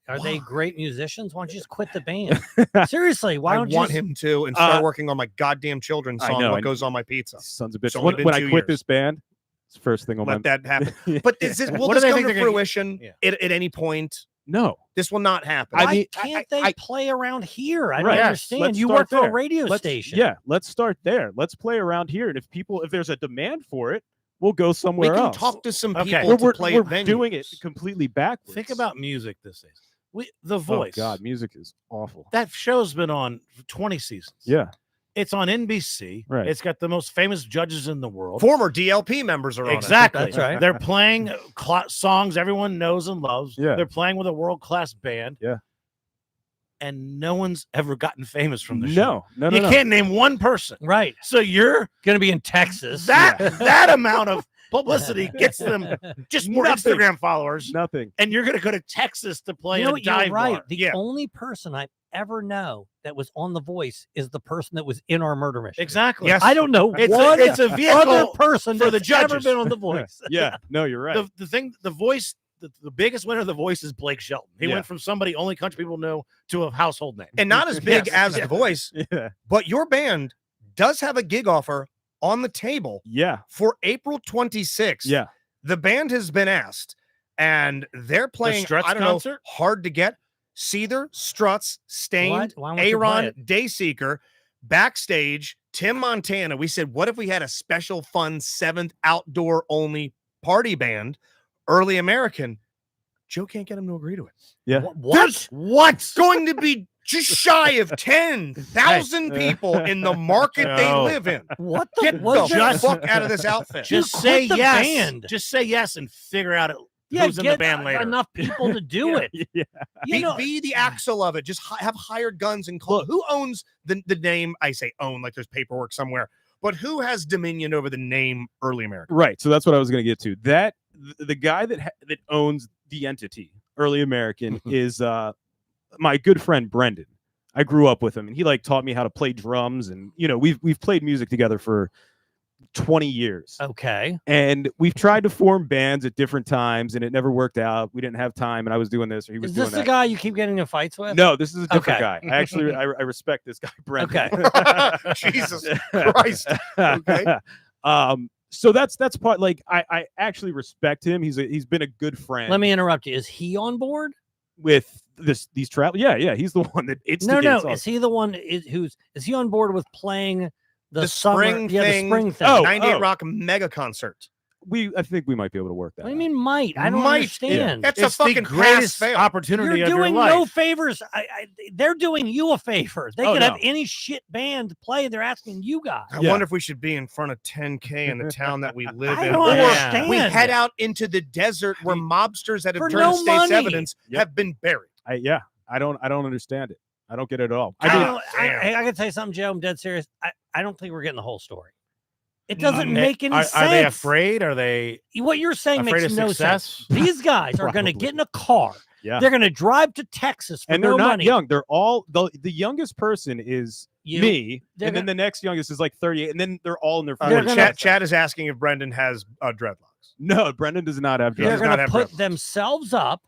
B: are they
A: Why?
B: great musicians? Why don't you just quit the band? Seriously, why
A: I
B: don't you
A: want
B: just-
A: him to and start
C: Uh,
A: working on my goddamn children's
C: I
A: song,
C: know,
A: What
C: and-
A: Goes on My Pizza.
C: Sons of bitches.
A: It's only been
C: When I
A: 2
C: quit
A: years.
C: this band, it's the first thing on
A: Let
C: my
A: that happen. But will
D: What do
A: this
D: they
A: come
D: think
A: to
D: they're gonna-
A: fruition
D: Yeah.
A: at any point?
C: No.
A: This will not happen.
C: I
B: Why
C: mean,
B: can't they play around here? I don't
C: Right. Yes,
B: understand.
C: let's
B: You
C: start
B: work for a
C: there.
B: radio
C: Let's
B: station.
C: Yeah, let's start there. Let's play around here, and if there's a demand for it, we'll go
A: we
C: somewhere
A: can
C: else.
A: talk to some
D: Okay.
A: people
C: we're
A: to play
C: we're
A: at venues.
C: doing it completely backwards.
D: Think about music these days. The Voice.
C: Oh God, music is awful.
D: That show's been on for 20 seasons.
C: Yeah.
D: It's on NBC.
C: Right.
D: It's got the most famous judges in the world.
A: Former DLP members are on
D: Exactly.
B: That's right.
D: They're playing songs everyone knows and loves.
C: Yeah.
D: They're playing with a world-class band.
C: Yeah.
D: And no one's ever gotten famous from the show.
C: No.
D: You can't name one person.
B: Right.
D: So you're
B: Going to be in Texas.
D: that amount of publicity gets them just more
C: Nothing.
D: Instagram followers.
C: Nothing.
D: And you're going to go to Texas to play
B: You know
D: a
B: what? You're
D: dive
B: right.
D: bar.
B: The
A: Yeah.
B: only person I ever know that was on The Voice is the person that was in our murder mystery.
D: Exactly.
A: Yes.
B: I don't know
D: It's
B: one
D: a
B: other
D: vehicle
B: person
D: for the
B: that's ever
D: judges.
B: been on The Voice.
C: Yeah. No, you're right.
D: The thing, the Voice, the biggest winner of the Voice is Blake Shelton. He
C: Yeah.
D: went from somebody only country people know to a household name.
A: And not as big
D: Yes.
A: as The Voice,
C: yeah.
A: but your band does have a gig offer on the table
C: Yeah.
A: for April 26th.
C: Yeah.
A: The band has been asked, and they're playing,
D: Struts
A: I don't know,
D: concert?
A: hard to get. Seether, Struts, Stained,
B: Why won't you play
A: Aaron,
B: it?
A: Dayseeker, backstage, Tim Montana. We said, what if we had a special fun 7th outdoor only party band, Early American? Joe can't get him to agree to it.
C: Yeah.
A: There's what's going to be just shy of 10,000 people in the market they
D: Joe.
A: live in.
B: What the?
A: Get
B: what
A: the
B: is that?
A: fuck out of this outfit.
D: Just
B: quit
D: say
B: the
D: yes.
B: band.
D: Just say yes and figure out
B: Yeah,
D: who's in
B: get
D: the band later.
B: enough people to do it.
C: Yeah.
B: You know,
A: Be the axle of it. Just have hired guns and call. Who owns the name? I say own like there's paperwork somewhere, but who has dominion over the name Early American?
C: Right. So that's what I was going to get to. That the guy that owns the entity, Early American, is my good friend Brendan. I grew up with him, and he taught me how to play drums, and we've played music together for 20 years.
B: okay.
C: And we've tried to form bands at different times, and it never worked out. We didn't have time, and I was doing this, or he was
B: Is
C: doing
B: this
C: that.
B: the guy you keep getting in fights with?
C: No, this is a different
B: Okay.
C: guy. I actually I respect this guy, Brendan.
B: Okay.
A: Jesus Christ. Okay.
C: So that's part. I actually respect him. He's been a good friend.
B: Let me interrupt you. Is he on board?
C: with these travel. Yeah, he's the one that instigates.
B: No. Is he the one? Is he on board with playing the
A: spring
B: summer? Yeah, the
A: thing.
B: spring thing.
C: Oh,
A: 98 Rock mega concert.
C: I think we might be able to work that.
B: What do you
C: out.
B: mean might? I don't
A: Might,
B: understand.
A: That's
D: It's
A: a fucking
D: the greatest
A: pass-fail.
D: opportunity
B: You're
D: of your
B: doing
D: life.
B: no favors. They're doing you a favor. They
C: Oh,
B: could have
C: no.
B: any shit band play. They're asking you guys.
A: I
C: Yeah.
A: wonder if we should be in front of 10K in the town that we live
B: I
A: in.
B: don't
A: Or
B: understand.
A: we head out into the desert where mobsters that have
B: For
A: turned
B: no
A: state's
B: money.
A: evidence
C: Yep.
A: have been buried.
C: I don't understand it. I don't get it at all.
B: I
A: damn.
B: can tell you something, Joe. I'm dead serious. I don't think we're getting the whole story. It doesn't
D: Are-
B: make any sense.
D: Are they afraid? Are they
B: What you're saying
D: afraid
B: makes
D: of
B: no
D: success?
B: sense. These guys are going to
C: Probably.
B: get in a car.
C: Yeah.
B: They're going to drive to Texas for
C: And they're
B: no
C: not
B: money.
C: young. They're all the youngest person is
B: You-
C: me,
B: they're
C: and then the next youngest is like 38, and then they're all in their
B: They're
C: 40s.
B: gonna-
A: Chad is asking if Brendan has dreadlocks.
C: No, Brendan does not have
B: They're
A: does
C: drugs.
A: not
B: going to
A: have
B: put
A: dreadlocks.
B: themselves up.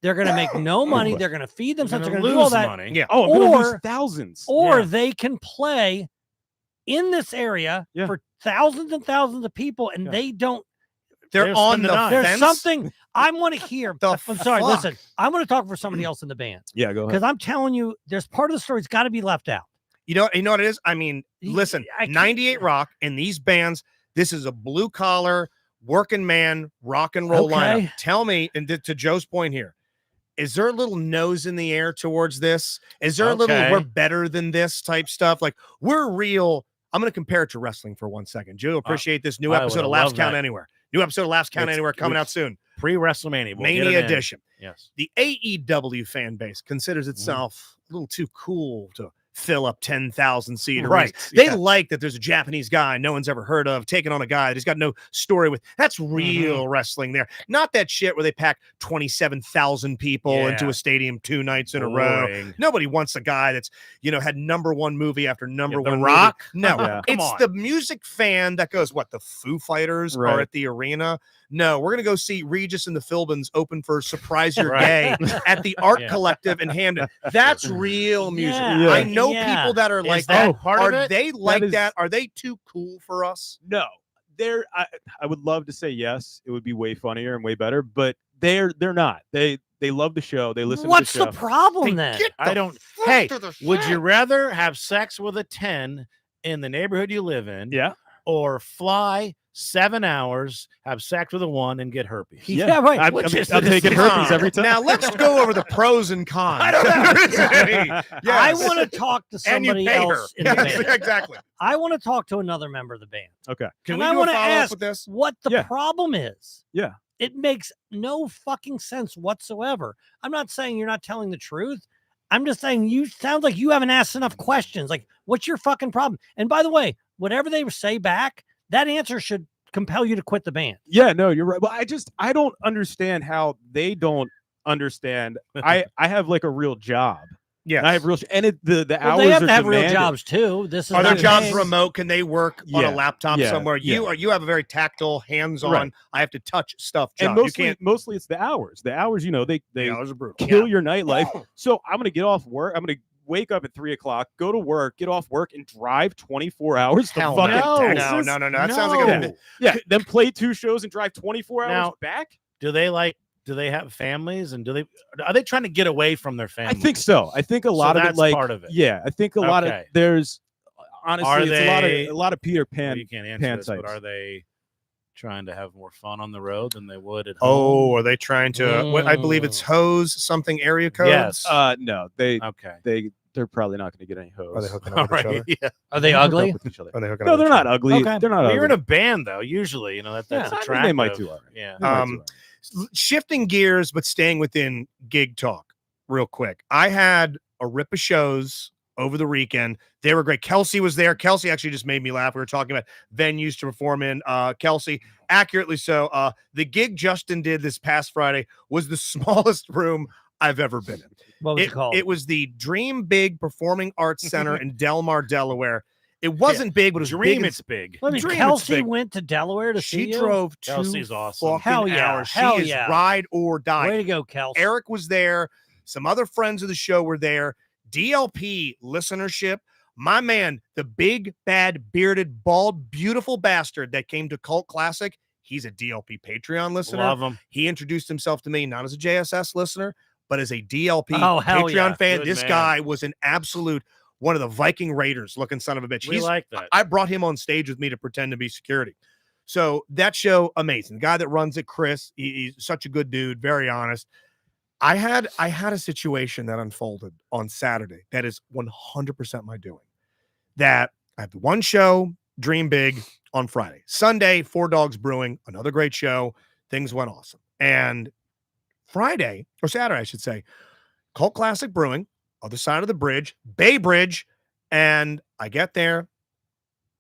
B: They're going to make no money. They're going to feed themselves. They're
D: gonna
B: going to do all
D: lose
B: that.
D: money?
A: Yeah.
C: Oh, I'm gonna lose
B: Or-
C: thousands.
B: Or
D: Yeah.
B: they can play in this area
C: Yeah.
B: for thousands and thousands of people, and
C: Yeah.
B: they don't.
A: They're
D: They're
A: on
D: spending
A: the
D: on.
B: There's
A: fence.
B: something I want to hear.
A: The
B: I'm sorry.
A: fuck?
B: Listen, I'm going to talk for somebody else in the band
C: Yeah, go ahead.
B: because I'm telling you, there's part of the story's got to be left out.
A: You know what it is? I mean,
B: Y-
A: listen,
B: I can't-
A: 98 Rock and these bands, this is a blue collar, working man, rock and roll lineup.
B: Okay.
A: Tell me, and to Joe's point here, is there a little nose in the air towards this? Is there a little
D: Okay.
A: we're better than this type stuff? Like we're real. I'm going to compare it to wrestling for 1 second. Joe, appreciate this new
D: I
A: episode
D: would've
A: of Laughs
D: loved
A: Count
D: that.
A: Anywhere. New episode of Laughs Count
D: It's-
A: Anywhere coming out
D: it's-
A: soon.
D: Pre-WrestleMania. We'll get it
A: Mania
D: in.
A: edition.
D: Yes.
A: The AEW fan base considers itself a little too cool to fill up 10,000 seat arenas.
D: Right.
A: They
D: Yeah.
A: like that there's a Japanese guy no one's ever heard of taking on a guy that's got no story with. That's real wrestling there. Not that shit where they pack 27,000 people into
D: Yeah.
A: a stadium 2 nights in a row.
D: Boring.
A: Nobody wants a guy that's, had number one movie after number
D: The
A: one
D: Rock?
A: movie. No,
C: Yeah.
A: it's
D: Come on.
A: the music fan that goes, what, the Foo Fighters are
C: Right.
A: at the arena? No, we're going to go see Regis and the Philbins open for Surprise You're
D: Right.
A: Gay at the Art
D: Yeah.
A: Collective in Hamden. That's real music.
B: Yeah.
A: I know
B: Yeah.
A: people that are
D: Is
A: like,
D: that
A: oh,
D: part of
A: are
D: it?
A: they like
C: is-
A: that? Are they too cool for us?
C: No, I would love to say yes. It would be way funnier and way better, but they're not. They love the show. They listen
B: What's
C: to the
B: the
C: show.
B: problem then?
D: I don't. Hey, would you rather have sex with a 10 in the neighborhood you live in,
C: Yeah.
D: or fly 7 hours, have sex with a 1, and get herpes?
B: Yeah, right.
C: I'm taking herpes every time.
A: Now let's go over the pros and cons.
B: I don't
A: know.
B: I want to talk to
A: And you
B: somebody
A: pay her.
B: else in the
A: Yes,
B: band.
A: exactly.
B: I want to talk to another member of the band.
C: Okay.
A: Can
B: And
A: we
B: I
A: do a
B: wanna
A: follow-up
B: ask
A: with this?
B: what the
C: Yeah.
B: problem is.
C: Yeah.
B: It makes no fucking sense whatsoever. I'm not saying you're not telling the truth. I'm just saying you sound like you haven't asked enough questions. Like, what's your fucking problem? And by the way, whatever they say back, that answer should compel you to quit the band.
C: Yeah, no, you're right. Well, I don't understand how they don't understand. I have like a real job.
A: Yes.
C: I have real, and the
B: Well,
C: hours
B: they have
C: are
B: to have real
C: demanded.
B: jobs too. This is
A: Are their
B: not
A: jobs
B: paying-
A: remote? Can they work on
C: Yeah,
A: a laptop
C: yeah,
A: somewhere? You
C: yeah.
A: you have a very tactile, hands-on.
C: Right.
A: I have to touch stuff.
C: And
A: Job. You can't.
C: mostly it's the hours. The hours, you know, they
A: The hours are brutal.
C: kill your nightlife. So I'm gonna get off work. I'm gonna wake up at 3:00, go to work, get off work, and drive 24 hours to
A: Hell
C: fucking
A: no.
C: Texas.
A: No. That sounds like
C: Yeah.
A: a.
C: Yeah, then play 2 shows and drive 24 hours
D: Now,
C: back.
D: Do they have families, and are they trying to get away from their
C: I
D: family?
C: think so. I think a lot of it,
D: that's
C: like,
D: part of it.
C: yeah, I think a lot of
D: Okay.
C: there's honestly
D: Are
C: it's
D: they-
C: a lot of Peter
D: Well,
C: Pan.
D: you can't answer
C: pan
D: this, but
C: types.
D: are they trying to have more fun on the road than they would at
A: Oh,
D: home?
A: are they trying to? What I believe it's hose something area codes.
D: Yes.
C: No, they're
D: Okay.
C: probably not going to get any hose.
A: Are they hooking
D: All
A: up with each
D: right.
A: other?
D: Yeah.
B: Are they
C: Hook up
B: ugly?
C: with each other.
A: Are they hooking
C: No,
A: up with
C: they're
A: each
C: not
A: other?
C: ugly.
B: Okay.
C: They're not
D: Well, you're in
C: ugly.
D: a band, though. Usually, that's
C: Yeah, I mean,
D: attractive.
C: they might do all right.
D: Yeah.
C: They might do
A: Um,
C: all right.
A: Shifting gears, but staying within gig talk real quick. I had a rip of shows over the weekend. They were great. Kelsey was there. Kelsey actually just made me laugh. We were talking about venues to perform in. Kelsey, accurately so. The gig Justin did this past Friday was the smallest room I've ever been in.
B: What was it called?
A: It was the Dream Big Performing Arts Center in Delmar, Delaware. It wasn't big, but it was
D: Dream,
A: big and
D: it's big.
B: Let me.
A: Dream, it's
B: Kelsey
A: big.
B: went to Delaware to see
A: She
B: you?
A: drove 2
D: Kelsey's awesome.
A: fucking
B: Hell yeah,
A: hours.
B: hell
A: She is
B: yeah.
A: ride or die.
B: Way to go, Kelsey.
A: Eric was there. Some other friends of the show were there. DLP listenership. My man, the big, bad, bearded, bald, beautiful bastard that came to Cult Classic. He's a DLP Patreon listener.
D: Love them.
A: He introduced himself to me not as a JSS listener, but as a DLP
B: Oh, hell
A: Patreon
B: yeah.
A: fan.
D: Good
A: This
D: man.
A: guy was an absolute one of the Viking Raiders looking son of a bitch.
D: We like that.
A: I brought him on stage with me to pretend to be security. So that show, amazing. The guy that runs it, Chris, he's such a good dude, very honest. I had a situation that unfolded on Saturday that is 100% my doing. That I have the one show, Dream Big, on Friday. Sunday, Four Dogs Brewing, another great show. Things went awesome. And Friday, or Saturday, I should say, Cult Classic Brewing, other side of the bridge, Bay Bridge, and I get there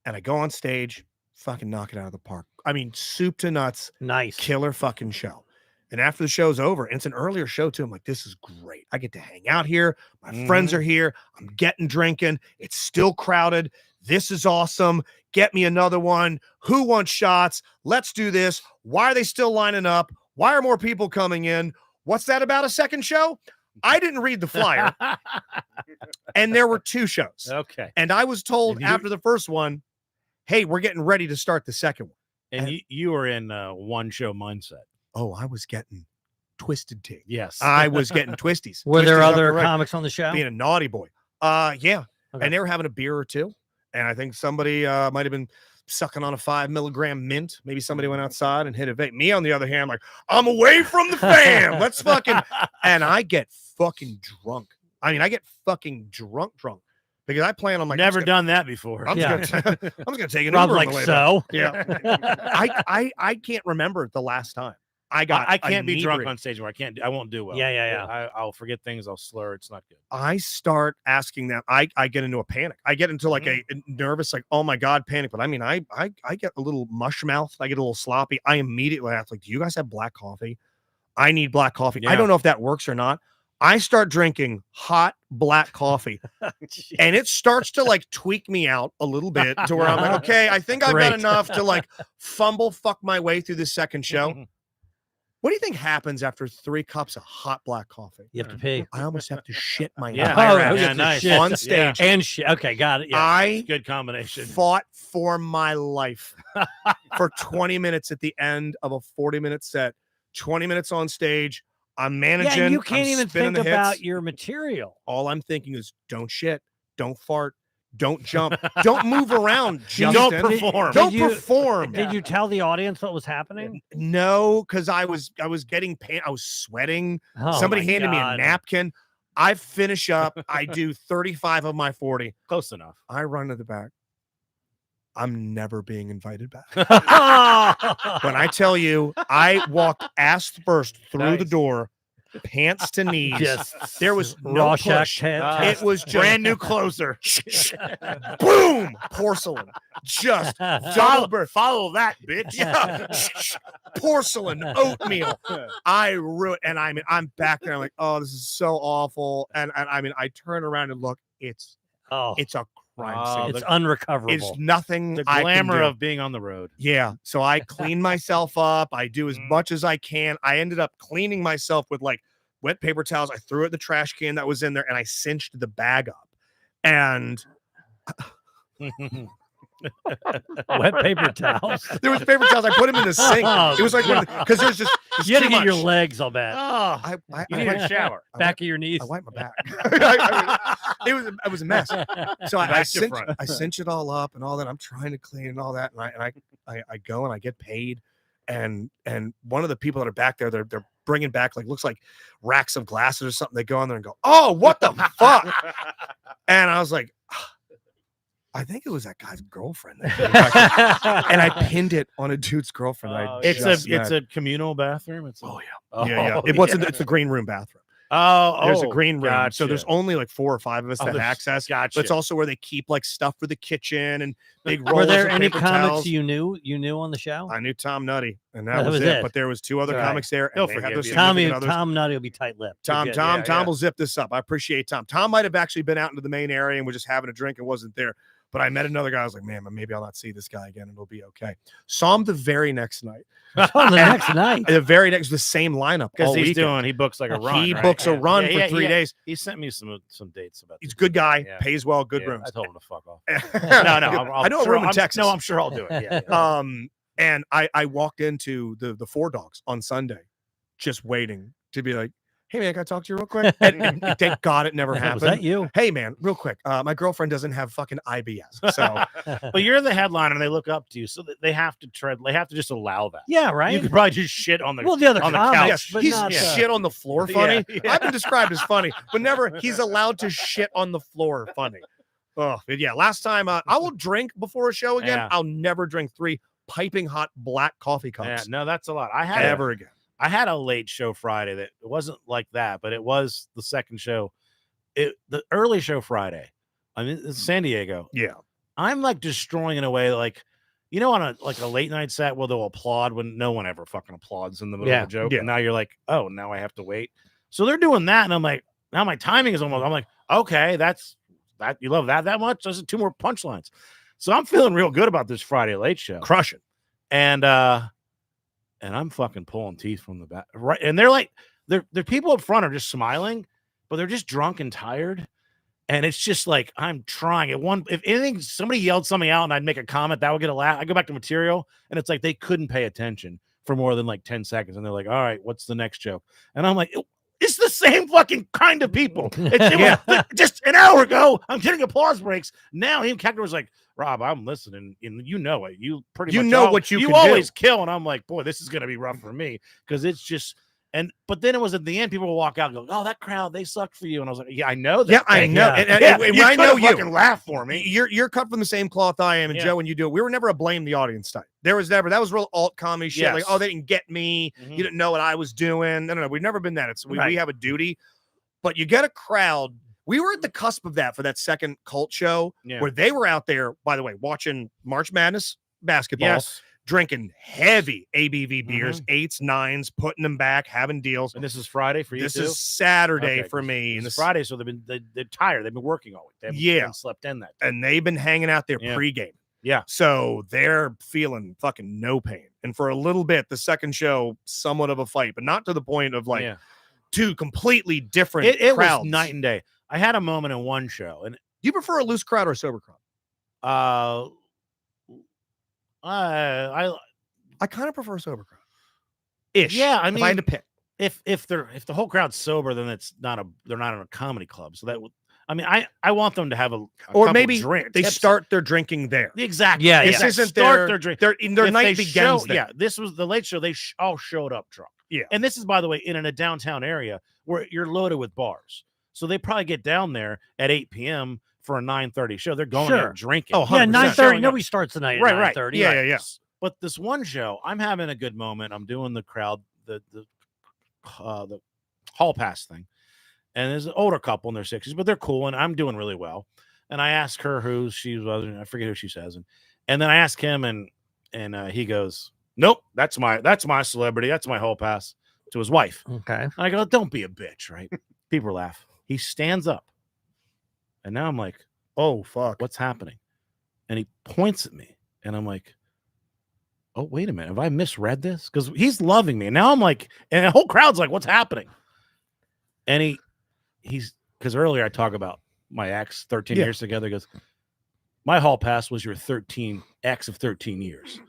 A: and I go on stage, fucking knock it out of the park. I mean, soup to nuts,
B: Nice.
A: killer fucking show. And after the show's over, and it's an earlier show too, I'm like, this is great. I get to hang out here. My friends are here. I'm getting drinking. It's still crowded. This is awesome. Get me another one. Who wants shots? Let's do this. Why are they still lining up? Why are more people coming in? What's that about a second show? I didn't read the flyer, and there were 2 shows.
D: Okay.
A: And I was told
D: And you-
A: after the first one, hey, we're getting ready to start the second one.
D: And you were in one show mindset.
A: Oh, I was getting twisted tea.
D: Yes.
A: I was getting twisties.
B: Were there
A: Twisties up
B: other
A: the right.
B: comics on the show?
A: Being a naughty boy. Yeah.
B: Okay.
A: And they were having a beer or 2. And I think somebody might have been sucking on a 5 milligram mint. Maybe somebody went outside and hit a vape. Me, on the other hand, like, I'm away from the fam. Let's fucking. And I get fucking drunk. I mean, I get fucking drunk because I plan on like
D: Never done that before.
A: I'm
B: Yeah.
A: just gonna take an
B: Rob's
A: Uber on
B: like,
A: the way back.
B: so?
A: Yeah. I can't remember the last time I got.
D: I can't be drunk
A: inebriated.
D: on stage where I won't do well.
B: Yeah.
D: I'll forget things. I'll slur. It's not good.
A: I start asking them. I get into a panic. I get into like a nervous, like, oh my God, panic. But I mean, I get a little mush mouth. I get a little sloppy. I immediately ask, like, do you guys have black coffee? I need black coffee. I
D: Yeah.
A: don't know if that works or not. I start drinking hot black coffee and it starts to like tweak me out a little bit to where I'm like, okay, I think I've got
B: Great.
A: enough to like fuck my way through this second show. What do you think happens after 3 cups of hot black coffee?
B: You have to pee.
A: I almost have to shit my
D: Yeah.
B: Oh,
A: entire
B: yeah,
A: ass
B: nice.
D: shit.
A: on stage.
B: And shit. Okay, got it. Yeah.
A: I
D: Good combination.
A: fought for my life. for 20 minutes at the end of a 40-minute set, 20 minutes on stage. I'm managing.
B: Yeah, and you can't
A: I'm
B: even
A: spinning
B: think
A: the
B: about
A: hits.
B: your material.
A: All I'm thinking is don't shit, don't fart, don't jump, don't move around, Justin.
D: Don't perform.
A: Don't
B: Did you-
A: perform.
B: Did you tell the audience what was happening?
A: No, because I was getting pain. I was sweating.
B: Oh,
A: Somebody
B: my
A: handed me a
B: God.
A: napkin. I finish up. I do 35 of my 40.
D: Close enough.
A: I run to the back. I'm never being invited back.
B: Oh.
A: When I tell you, I walked ass first through the
D: Nice.
A: door, pants to knees.
B: Just
A: There was no
B: Rorschach
A: push.
B: test.
A: It was just
D: Brand new closer.
A: boom, porcelain. Just double burst.
D: Follow that, bitch.
A: Yeah. Porcelain oatmeal. I ruined, and I mean, I'm back there. I'm like, oh, this is so awful. And I mean, I turn around and look. It's
B: Oh,
A: a crime
D: Oh,
A: scene.
B: it's unrecoverable.
A: It's nothing.
D: The
A: I can
D: glamour
A: do.
D: of being on the road.
A: Yeah. So I clean myself up. I do as much as I can. I ended up cleaning myself with like wet paper towels. I threw it in the trash can that was in there and I cinched the bag up. And
B: Wet paper towels.
A: there was paper towels. I put them in the sink.
B: Oh,
A: It was like because there's just
B: You had to
A: too
B: get your
A: much.
B: legs all bad.
D: Oh,
A: I
D: you need a shower.
B: Back of your knees.
A: I wiped my back. It was a mess. So I
D: Back to
A: cinch,
D: front.
A: I cinch it all up and all that. I'm trying to clean and all that, and I go and I get paid, and one of the people that are back there, they're bringing back like looks like racks of glasses or something. They go on there and go, oh, what the fuck? And I was like, I think it was that guy's girlfriend. That came back. And I pinned it on a dude's girlfriend. that I
D: It's
A: just
D: a
A: met.
D: communal bathroom. It's
A: Oh,
D: yeah.
A: yeah. It wasn't. It's the green room bathroom. There's a green room, so there's only like 4 or 5 of us that
D: there's-
A: access.
D: Gotcha.
A: But it's also where they keep like stuff for the kitchen and big rolls.
B: Were there
A: of
B: any
A: paper
B: comics
A: towels.
B: you knew on the show?
A: I knew Tom Nutty, and
B: Oh,
A: that was it. But there was 2 other
D: All right.
A: comics there.
D: He'll
A: And they had
D: forgive
A: their
D: you.
A: significant others.
B: Tom Nutty will be tight-lipped.
A: Tom
B: You're good.
A: Tom will zip this up. I appreciate Tom. Tom might have actually been out into the main area and was just having a drink and wasn't there. But I met another guy. I was like, man, maybe I'll not see this guy again and it'll be okay. Saw him the very next night.
B: On the next night.
A: The same lineup.
D: Because
A: all
D: he's
A: weekend.
D: he books like a run.
A: He
D: right?
A: books a
D: Yeah.
A: run
D: Yeah,
A: for 3 days.
D: He sent me some dates about.
A: He's a
D: this.
A: good guy,
D: Yeah.
A: pays well, good
D: Yeah,
A: rooms.
D: I told him to fuck off.
A: no,
D: I'll
A: I know a
D: sure,
A: room in
D: I'm-
A: Texas.
D: No, I'm sure I'll do it. Yeah.
A: And I walked into the Four Dogs on Sunday, just waiting to be like, hey man, can I talk to you real quick? And thank God it never happened.
B: Was that you?
A: Hey man, real quick. My girlfriend doesn't have fucking IBS, so
D: But you're the headliner, and they look up to you, so that they have to tread. They have to just allow that.
B: Yeah, right.
D: You could probably just shit on the.
B: Well, the other
D: on the
B: comics,
D: couch.
A: yes,
B: but
A: he's
B: not
A: shit on the floor funny.
D: Yeah.
A: I've been described as funny, but never he's allowed to shit on the floor funny. Oh, but yeah. Last time I will drink before a show again.
D: Yeah.
A: I'll never drink 3 piping hot black coffee
D: Yeah,
A: cups
D: no, that's a lot. I had
A: ever again.
D: I had a late show Friday that it wasn't like that, but it was the second show. The early show Friday. I mean, it's San Diego.
A: Yeah.
D: I'm like destroying in a way like, you know, on a late night set where they'll applaud when no one ever fucking applauds in the middle of a joke.
A: Yeah.
D: And now you're like, oh, now I have to wait. So they're doing that, and I'm like, now my timing is almost. I'm like, okay, that's that. You love that much? There's 2 more punchlines. So I'm feeling real good about this Friday late show.
A: Crushing.
D: And I'm fucking pulling teeth from the back, right? And they're like, they're people up front are just smiling, but they're just drunk and tired. And it's just like I'm trying. If anything, somebody yelled something out, and I'd make a comment that would get a laugh. I go back to material, and it's like they couldn't pay attention for more than like 10 seconds, and they're like, "All right, what's the next joke?" And I'm like, "It's the same fucking kind of people." Just an hour ago, I'm getting applause breaks. Now, Koechner was like, Rob, I'm listening, and you know it. You pretty much
A: know what you can
D: always
A: do.
D: kill, and I'm like, boy, this is gonna be rough for me because it's just. But then it was at the end, people will walk out and go, "Oh, that crowd, they sucked for you." And I was like, "Yeah, I know that."
A: Yeah, I know.
B: Yeah.
A: And
D: You
A: I know
D: could've
A: you.
D: fucking laugh for me.
A: You're cut from the same cloth I am, and
D: Yeah.
A: Joe, when you do it, we were never a blame the audience type. There was never that was real alt comedy shit. Like,
D: Yes.
A: oh, they didn't get me.
D: Mhm.
A: You didn't know what I was doing. No. We've never been that. It's we
B: Right.
A: have a duty, but you get a crowd. We were at the cusp of that for that second cult show
D: Yeah.
A: where they were out there, by the way, watching March Madness basketball,
D: Yes.
A: drinking heavy ABV beers, 8s, 9s, putting them back, having deals.
D: And this is Friday for you
A: This
D: too?
A: is Saturday
D: Okay,
A: for me. And
D: It's
A: this
D: Friday, so they're tired. They've been working all week. They haven't slept in that.
A: and they've been hanging out there
D: Yeah.
A: pregame.
D: Yeah.
A: So they're feeling fucking no pain. And for a little bit, the second show, somewhat of a fight, but not to the point of like
D: Yeah.
A: 2 completely different
D: It
A: crowds.
D: was night and day. I had a moment in one show, and
A: Do you prefer a loose crowd or a sober crowd?
D: I
A: kind of prefer sober crowd. Ish.
D: Yeah, I
A: if
D: mean,
A: I had to pick.
D: if the whole crowd's sober, then they're not in a comedy club. So that would, I mean, I want them to have a
A: Or
D: couple
A: maybe
D: drinks.
A: they start their drinking there.
D: Exactly.
B: Yeah,
A: This
B: yeah.
A: isn't
D: Start their drink.
A: Their
D: If
A: night
D: they
A: begins there.
D: Yeah, this was the late show. They all showed up drunk.
A: Yeah.
D: And this is, by the way, in a downtown area where you're loaded with bars. So they probably get down there at 8 p.m. for a 9:30 show. They're going there drinking.
A: Oh,
B: Yeah,
A: 100%.
B: 9:30. Nobody starts the night at
D: Right, right.
B: 9:30.
A: Yeah.
D: But this one show, I'm having a good moment. I'm doing the crowd, the hall pass thing. And there's an older couple in their 60s, but they're cool, and I'm doing really well. And I ask her who she was, and I forget who she says. And then I ask him, and he goes, "Nope, that's my celebrity. That's my hall pass," to his wife.
B: Okay.
D: And I go, "Don't be a bitch," right? People laugh. He stands up. And now I'm like,
A: Oh, fuck.
D: what's happening? And he points at me, and I'm like, oh, wait a minute. Have I misread this? Because he's loving me. And now I'm like, and the whole crowd's like, what's happening? And he's, because earlier I talk about my ex, 13 years together. He goes, my hall pass was your 13 of 13 years.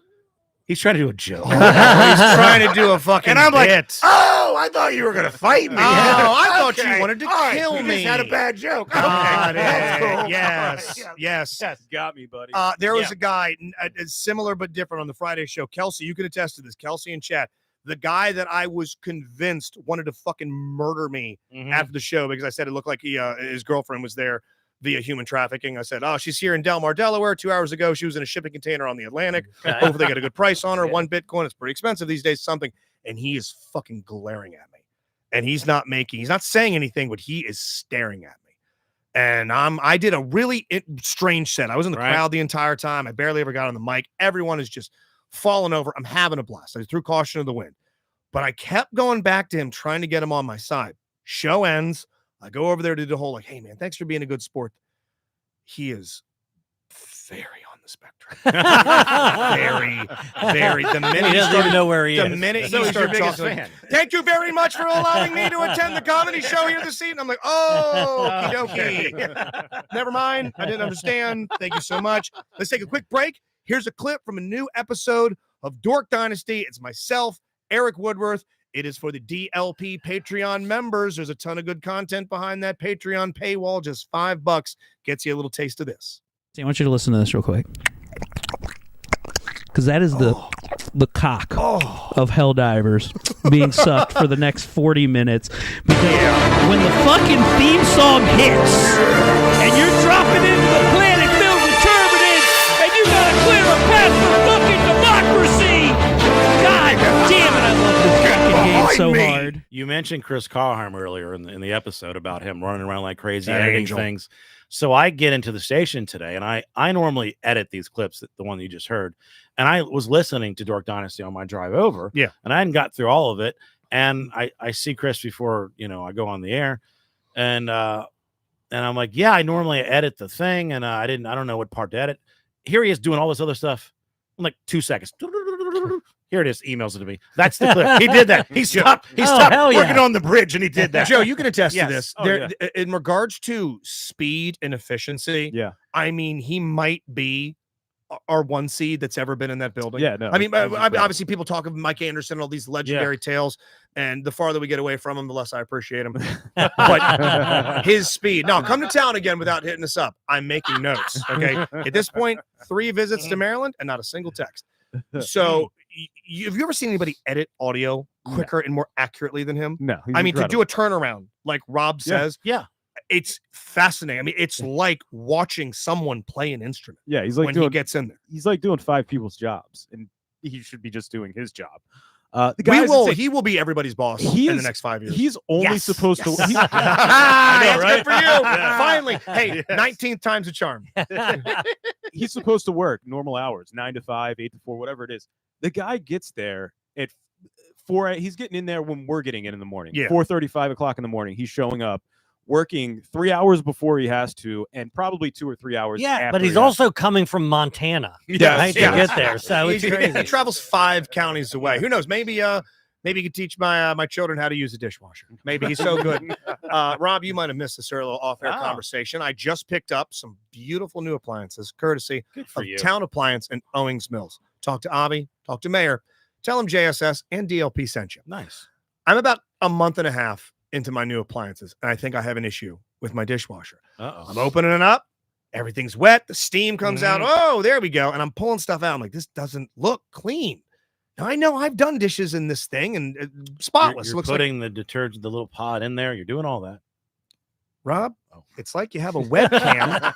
D: He's trying to do a joke.
A: He's trying to do a fucking
D: And I'm like,
A: bit.
D: oh, I thought you were going to fight me.
A: Oh, I thought you
D: Okay.
A: wanted to
D: All right,
A: kill
D: you
A: me.
D: just had a bad joke.
A: Got
D: Okay. That's
A: it.
D: cool.
A: Yes.
D: All right.
A: Yes.
C: Got me, buddy.
A: There was a guy, similar but different on the Friday show. Kelsey, you can attest to this. Kelsey and Chad. The guy that I was convinced wanted to fucking murder me after the show because I said it looked like his girlfriend was there via human trafficking. I said, oh, she's here in Delmar, Delaware. 2 hours ago, she was in a shipping container on the Atlantic. Hopefully they get a good price on her. 1 Bitcoin. It's pretty expensive these days, something. And he is fucking glaring at me. And he's not saying anything, but he is staring at me. And I did a really strange set. I was in the crowd the entire time. I barely ever got on the mic. Everyone is just falling over. I'm having a blast. I threw caution to the wind. But I kept going back to him, trying to get him on my side. Show ends. I go over there to do the whole, like, hey, man, thanks for being a good sport. He is very on the spectrum. very. The minute
B: He doesn't even know where he is.
A: The minute
D: So
A: he
D: he's your
A: starts
D: biggest
A: talking,
D: fan.
A: thank you very much for allowing me to attend the comedy show here this evening. I'm like, oh, okie dokie. Never mind. I didn't understand. Thank you so much. Let's take a quick break. Here's a clip from a new episode of Dork Dynasty. It's myself, Eric Woodworth. It is for the DLP Patreon members. There's a ton of good content behind that Patreon paywall. Just $5 gets you a little taste of this.
E: I want you to listen to this real quick. Because that is the cock of Helldivers being sucked for the next 40 minutes. Because when the fucking theme song hits and you're dropping into the planet filled with turbulence and you gotta clear a path for fucking democracy. God damn it, I love this fucking game so hard.
D: You mentioned Chris Carham earlier in the episode about him running around like crazy,
A: That
D: editing
A: angel.
D: things. So I get into the station today, and I normally edit these clips, the one you just heard, and I was listening to Dork Dynasty on my drive over, and I hadn't got through all of it, and I see Chris before I go on the air, and I'm like, yeah, I normally edit the thing, and I don't know what part to edit. Here he is doing all this other stuff. I'm like 2 seconds. Here it is. Emails it to me. That's the clip. He did that. He stopped. He stopped working on the bridge, and he did that.
A: Joe, you can attest
D: Yes.
A: to this.
D: Oh,
A: In regards to speed and efficiency, I mean, he might be our one seed that's ever been in that building.
C: Yeah, no.
A: I mean, obviously, people talk of Mike Anderson and all these legendary tales, and the farther we get away from him, the less I appreciate him. But his speed. Now, come to town again without hitting us up. I'm making notes. Okay. At this point, 3 visits to Maryland and not a single text. So, have you ever seen anybody edit audio quicker and more accurately than him?
C: No.
A: I mean, to do a turnaround, like Rob says,
D: Yeah.
A: it's fascinating. I mean, it's like watching someone play an instrument.
C: Yeah, he's like
A: when
C: doing,
A: he gets in there.
C: He's like doing 5 people's jobs, and he should be just doing his job. The guy
A: He will be everybody's boss in the next 5 years.
C: He's only supposed to.
A: I know, right? Good for you.
D: Yeah.
A: Finally, hey, 19th time's a charm.
C: He's supposed to work normal hours, 9 to 5, 8 to 4, whatever it is. The guy gets there at 4. He's getting in there when we're getting in the morning.
A: Yeah.
C: 4:30, 5 o'clock in the morning. He's showing up, working 3 hours before he has to, and probably 2 or 3 hours. after
B: but he's
C: he has
B: also coming from Montana to get there. So it's
A: He
B: crazy.
A: travels 5 counties away. Who knows? Maybe he could teach my children how to use a dishwasher. Maybe he's so good. Rob, you might have missed this earlier off-air conversation. I just picked up some beautiful new appliances, courtesy
D: Good for
A: of
D: you.
A: Town Appliance and Owings Mills. talk to Avi, talk to Mayor, tell him JSS and DLP sent you.
D: Nice.
A: I'm about a month and a half into my new appliances, and I think I have an issue with my dishwasher. I'm opening it up. Everything's wet. The steam comes out. Oh, there we go. And I'm pulling stuff out. I'm like, this doesn't look clean. Now, I know I've done dishes in this thing and spotless.
D: You're
A: Looks
D: putting the detergent, the little pod in there. You're doing all that.
A: Rob, it's like you have a webcam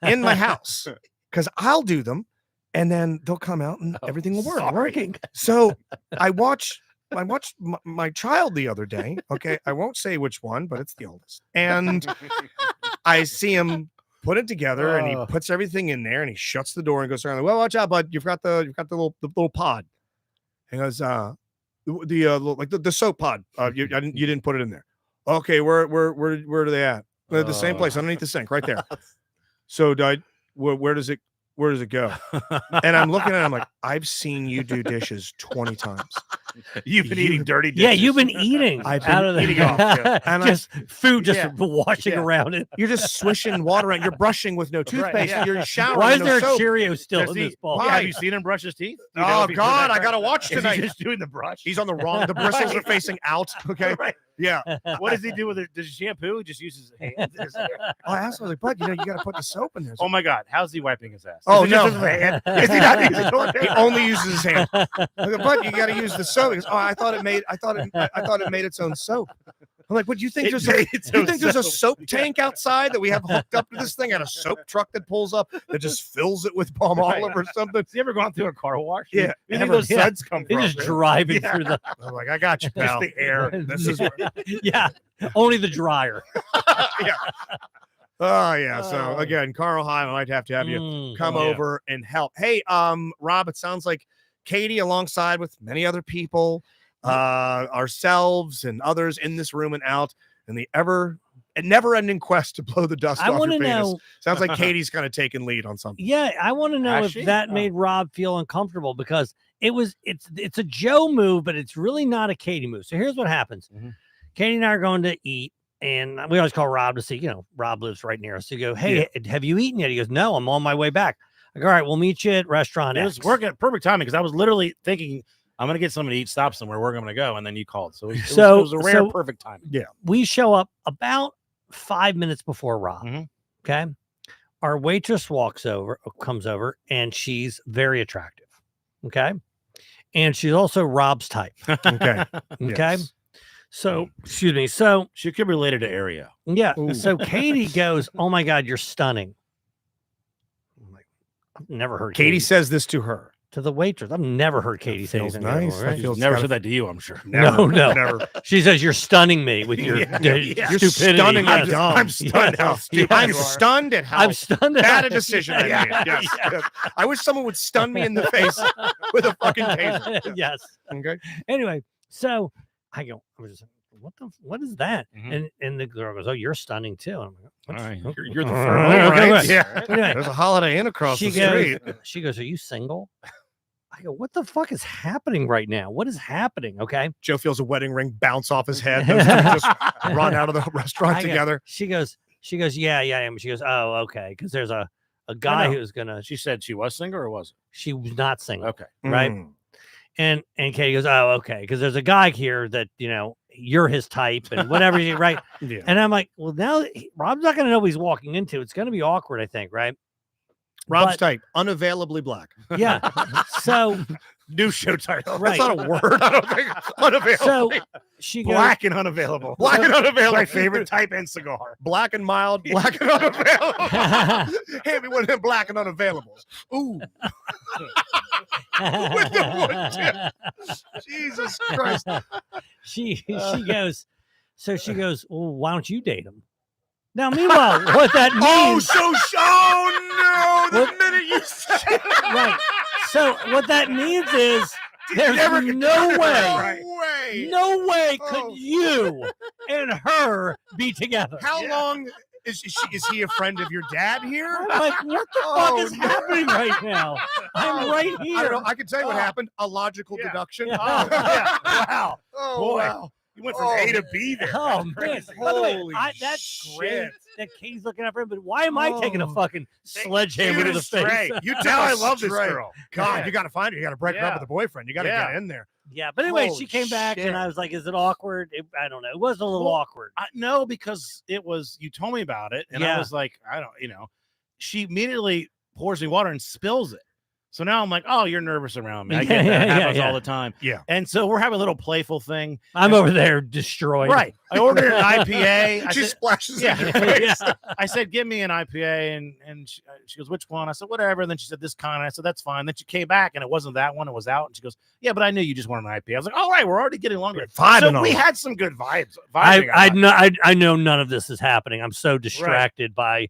A: in my house because I'll do them and then they'll come out and everything will work. Working. So I watched my child the other day. Okay. I won't say which one, but it's the oldest. And I see him put it together and he puts everything in there and he shuts the door and goes around. Well, watch out, bud. You've got the little pod. He goes, the soap pod. You didn't put it in there. Okay, where are they at? The same place underneath the sink, right there. So where does it go? And I'm looking at it, I'm like, I've seen you do dishes 20 times.
D: You've been eating dirty dishes.
B: Yeah, you've been eating
A: I've
B: out
A: been
B: of the
A: eating off. And
B: just food washing
D: Yeah.
B: around it.
A: you're just swishing water around. You're brushing with no toothpaste.
D: yeah.
A: You're showering.
B: Why is
A: with
B: there
A: no
B: a
A: soap.
B: Cheerio still
D: Does
B: in
D: he-
B: this bowl?
D: Yeah, have you seen him brush his teeth? Do you know
A: Oh
D: if he's doing
A: God,
D: that
A: I gotta
D: right?
A: watch
D: Is
A: tonight.
D: he just doing the brush?
A: He's on the wrong. The bristles are facing out. Okay.
D: Right.
A: Yeah.
D: What does he do with it? Does he shampoo? He just uses his hands. in his hair?
A: I asked him, I was like, bud, you got to put the soap in there.
D: Oh my God, how's he wiping his ass?
A: Oh,
D: Is it just
A: no.
D: his hand? Is he not using toilet
A: He
D: paper?
A: only uses his hand. I go, bud, you got to use the soap. He goes, oh, I thought it made its own soap. I'm like, what do you think?
D: It
A: There's
D: made its own
A: there's a
D: soap.
A: soap tank outside that we have hooked up to this thing, and a soap truck that pulls up that just fills it with palm olive or something?
D: Has he ever gone through a car wash?
A: Yeah,
D: Where do you think
B: never.
D: those
B: Yeah.
D: suds come
B: They're
D: from?
B: just driving
D: Yeah.
B: through the
A: I'm like, I got you, pal.
D: Just the air.
A: This is
B: yeah. Only the dryer.
A: yeah. Oh yeah. So again, Carl High, I might have to have you come
D: yeah.
A: over and help. Hey, Rob, it sounds like Katie, alongside with many other people, ourselves and others in this room and out, in the never-ending quest to blow the dust
B: I
A: off
B: want
A: your
B: to
A: penis.
B: know.
A: Sounds like Katie's kind of taking lead on something.
B: Yeah, I want to know
D: Has
B: if
D: she?
B: that made Rob feel uncomfortable because it's a Joe move, but it's really not a Katie move. So here's what happens.
D: Mhm.
B: Katie and I are going to eat, and we always call Rob to see, Rob lives right near us. So you go, hey, have you eaten yet? He goes, no, I'm on my way back. I go, all right, we'll meet you at restaurant
D: It
B: X.
D: was working at perfect timing because I was literally thinking I'm gonna get something to eat, stop somewhere, where I'm gonna go, and then you called. So it was a rare perfect timing.
B: We show up about 5 minutes before Rob.
D: Mhm.
B: Okay. Our waitress comes over, and she's very attractive. Okay. And she's also Rob's type.
A: Okay.
B: Okay.
A: Yes.
B: So, excuse me. So,
D: She could be related to area.
B: yeah.
A: Ooh.
B: So Katie goes, oh my God, you're stunning. I'm like, I've never heard
A: Katie says this to her.
B: to the waitress. I've never heard Katie say
A: feels
B: anything.
A: nice.
B: Before,
A: That
B: right?
A: feels
D: She's never
A: kinda-
D: said that to you, I'm sure.
B: No.
A: Never.
B: She says, you're stunning me with your
A: You're
B: stupidity.
A: stunningly
B: Yes.
A: dumb.
D: I'm stunned how stupid
A: I'm
D: you are.
A: stunned at how
B: I'm stunned.
A: bad a decision I
B: Yeah.
A: made. Yes. Yes. I wish someone would stun me in the face with a fucking taser.
B: Yes.
A: Okay.
B: Anyway, so I was just like, what is that?
D: Mhm.
B: And the girl goes, oh, you're stunning too. And I'm like,
D: All
B: "What's-
D: right,
B: okay,
D: you're the
B: all
D: third
B: right,
A: one,
B: okay,
A: right?
B: right."
A: Yeah.
B: Anyway,
A: There's a Holiday Inn across
B: she
A: the
B: goes,
A: street.
B: are you single? I go, what the fuck is happening right now? What is happening? Okay.
A: Joe feels a wedding ring bounce off his head. Those two just run out of the restaurant
B: I go-
A: together.
B: She goes, yeah. And she goes, oh, okay. Because there's a guy
D: know.
B: who's gonna.
D: She said she was single or was
B: She was not single,
D: Okay.
B: right?
A: Mm.
B: And Katie goes, oh, okay. Because there's a guy here that you're his type and whatever, right?
A: Yeah.
B: And I'm like, well, now Rob's not gonna know what he's walking into. It's gonna be awkward, I think, right?
A: Rob's
B: But-
A: type, unavailably black.
B: Yeah. So
D: New show title.
B: Right.
A: That's not a word. I don't think. Unavailable.
B: so she goes,
D: Black and unavailable.
A: Black and unavailable.
D: My favorite type and cigar.
A: Black and mild, black and unavailable. Hand me one of them black and unavailables. Ooh, with the wood tip. Jesus Christ.
B: she goes, she goes, well, why don't you date him? Now, meanwhile, what that means,
A: Oh no! The
B: What-
A: minute you said
B: right? So what that means is there's
A: never
B: no way,
A: Right. way.
B: no way could
A: Oh.
B: you and her be together.
A: How long is he a friend of your dad here?
B: I'm like, what the
A: Oh,
B: fuck is
A: no.
B: happening right now? I'm right
A: I don't
B: here.
A: know. I can tell you what
B: Oh.
A: happened. A logical
D: Yeah.
A: deduction.
B: Yeah.
A: Oh,
D: Yeah. Wow.
A: Oh,
D: Boy.
A: wow.
D: You went from A to B there.
B: Oh man!
D: Crazy.
B: By the way,
A: Holy
B: that's great
A: shit.
B: that Katie's looking out for him. But why am I taking a
A: Oh.
B: fucking sledgehammer to the face?
A: You
D: Now
A: tell
D: I
A: us
D: love this
A: straight.
D: girl.
A: God,
D: Yeah.
A: you got to find her. You got to break her up with a boyfriend. You got to get in there.
B: Yeah, but anyway,
A: Holy
B: she came back
A: shit.
B: and I was like, "Is it awkward?" I don't know. It was a little
D: Well,
B: awkward.
D: No, because it was. You told me about it, and I
B: Yeah.
D: was like, I don't. She immediately pours me water and spills it. So now I'm like, oh, you're nervous around me. I get that. It happens all the time.
A: Yeah.
D: And so we're having a little playful thing.
B: I'm over there destroyed.
D: Right. I ordered an IPA. I
A: She
D: said,
A: splashes
D: yeah.
A: in your face.
B: Yeah.
D: I said, give me an IPA. And she goes, which one? I said, whatever. And then she said, this kind. I said, that's fine. Then she came back and it wasn't that one. It was out. And she goes, yeah, but I knew you just wanted an IPA. I was like, all right, we're already getting longer.
A: Vibing
D: So
A: on
D: we
A: it.
D: had some good vibes.
B: I know none of this is happening. I'm so distracted by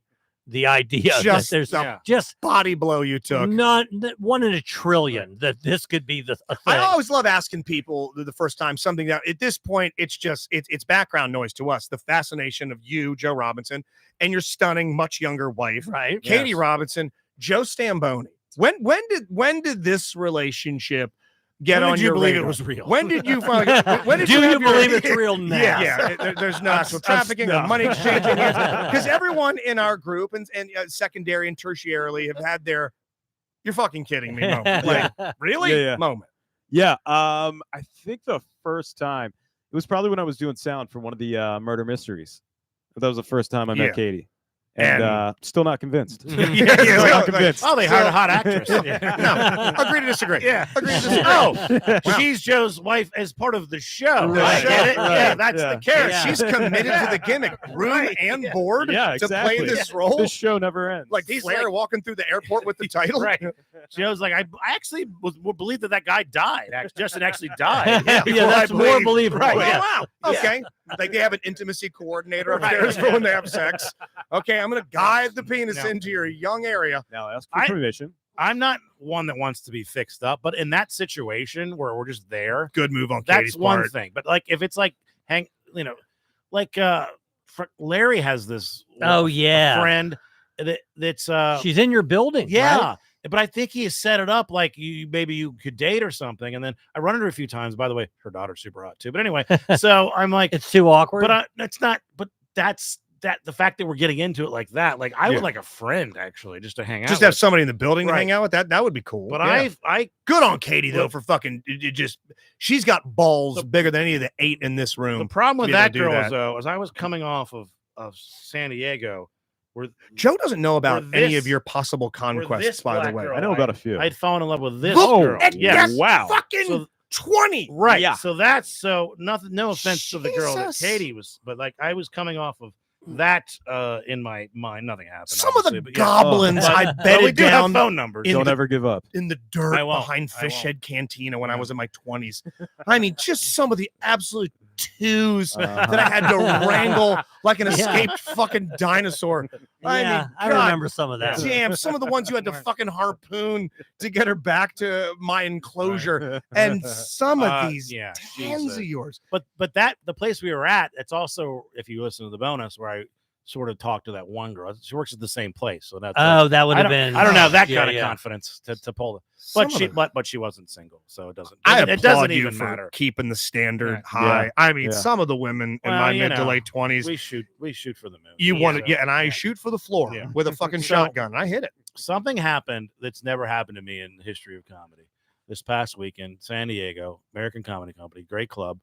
B: the idea
A: Just
B: that there's
A: the
B: just
A: body blow you took.
B: not one in a trillion that this could be a thing.
A: I always love asking people the first time something that at this point it's just it's background noise to us. The fascination of you, Joe Robinson, and your stunning, much younger wife,
B: Right.
A: Katie
D: Yes.
A: Robinson, Joe Stamboni. When did this relationship get
D: When
A: on
D: did you
A: your
D: believe
A: radar?
D: it was real?
A: When did you finally? When did
B: Do you
A: have your-
B: believe it's real now?
A: Yeah, there's no actual trafficking or money exchange because everyone in our group and secondary and tertiarily have had their "you're fucking kidding me" moment. Like, really?
C: Yeah.
A: Moment.
C: Yeah. I think the first time it was probably when I was doing sound for one of the murder mysteries. That was the first time I met
A: Yeah.
C: Katie. And
A: And-
C: still not convinced.
A: Yeah,
C: Still
A: like-
C: not convinced.
D: Oh, they hired a hot actress.
A: No, agree to disagree.
D: Yeah.
A: Agree to disagree.
D: Oh,
A: Wow.
D: she's Joe's wife as part of the show.
C: Right,
D: I get it.
C: right,
D: Yeah, that's
C: yeah.
D: the character.
B: Yeah.
A: She's committed to the gimmick, room and board,
C: Yeah,
A: to play
C: exactly.
A: this role.
C: This show never ends.
A: Like
D: He's
A: Flair
D: like-
A: walking through the airport with the title.
D: Right. Joe's like, I actually would believe that guy died. Justin actually died.
A: Yeah,
B: Yeah, that's more believable.
A: Right.
B: Yeah.
A: Oh, wow. Okay. Like they have an intimacy coordinator upstairs for when they have sex. Okay, I'm gonna guide the penis
D: No.
A: into your young area.
C: Now ask for
D: I-
C: permission.
D: I'm not one that wants to be fixed up, but in that situation where we're just there,
A: Good move on
D: that's
A: Katie's
D: one
A: part.
D: thing. But like if it's like Larry has this
B: Oh yeah.
D: friend that's
B: She's in your building.
D: yeah.
B: right?
D: But I think he has set it up like maybe you could date or something. And then I run into her a few times. By the way, her daughter's super hot too. But anyway, so I'm like,
B: It's too awkward.
D: but it's not. But that's the fact that we're getting into it like that. Like I
A: Yeah.
D: would like a friend actually just to hang out.
A: Just have
D: with.
A: somebody in the building to
D: Right.
A: hang out with. That would be cool.
D: But
A: Yeah.
D: I
A: good on Katie though
D: Look-
A: for fucking she's got balls bigger than any of the 8 in this
D: the
A: room.
D: problem with
A: be able
D: that
A: to do
D: girl
A: that.
D: is though, as I was coming off of San Diego, where
A: Joe doesn't know about
D: Or
A: any
D: this-
A: of your possible conquests,
D: this
A: by the
D: black
A: way.
D: girl-
C: I know about a few.
D: I'd fallen in love with this
A: Look
D: girl.
A: at
D: Yes.
A: that
C: Wow.
A: fucking
D: So
A: 20.
D: right.
C: Yeah.
D: So that's nothing. No offense to the girl that
A: Jesus.
D: Katie was, but like I was coming off of that in my mind. Nothing happened.
A: Some of the
D: obviously, but yeah.
A: goblins
D: But-
A: I
D: but we
A: bedded
D: do have
A: down
D: phone numbers.
A: in
C: Don't
A: the-
C: ever give up.
A: in the dirt
D: I won't.
A: behind
D: I won't.
A: Fishhead Cantina when I was in my 20s. I mean, just some of the absolute twos that I had to wrangle like an
B: Yeah.
A: escaped fucking dinosaur. I
B: yeah,
A: mean,
B: I
A: God
B: remember some of that.
A: damn, some of the ones you had to fucking harpoon to get her back to my enclosure. And some of these
D: yeah,
A: tens of yours.
D: but that the place we were at, it's also if you listen to the bonus where I sort of talked to that one girl. She works at the same place, so that's
B: Oh, that would
D: I
B: have
D: don't,
B: been.
D: I don't have that
B: Yeah,
D: kind of
B: yeah.
D: confidence to pull it.
A: Some
D: But
A: of
D: she
A: them.
D: but she wasn't single, so it doesn't.
A: I
D: it
A: applaud
D: doesn't
A: you
D: even
A: for
D: matter.
A: keeping the standard
D: Yeah.
A: high.
C: Yeah.
A: I mean,
C: Yeah.
A: some of the women in
D: Well,
A: my
D: you
A: mid to
D: know,
A: late 20s,
D: We shoot for the moon.
A: you
B: Yeah.
A: want to, yeah, and I shoot for the floor
D: Yeah.
A: with a fucking
D: So-
A: shotgun. I hit it.
D: Something happened that's never happened to me in the history of comedy. This past weekend, San Diego, American Comedy Company, great club,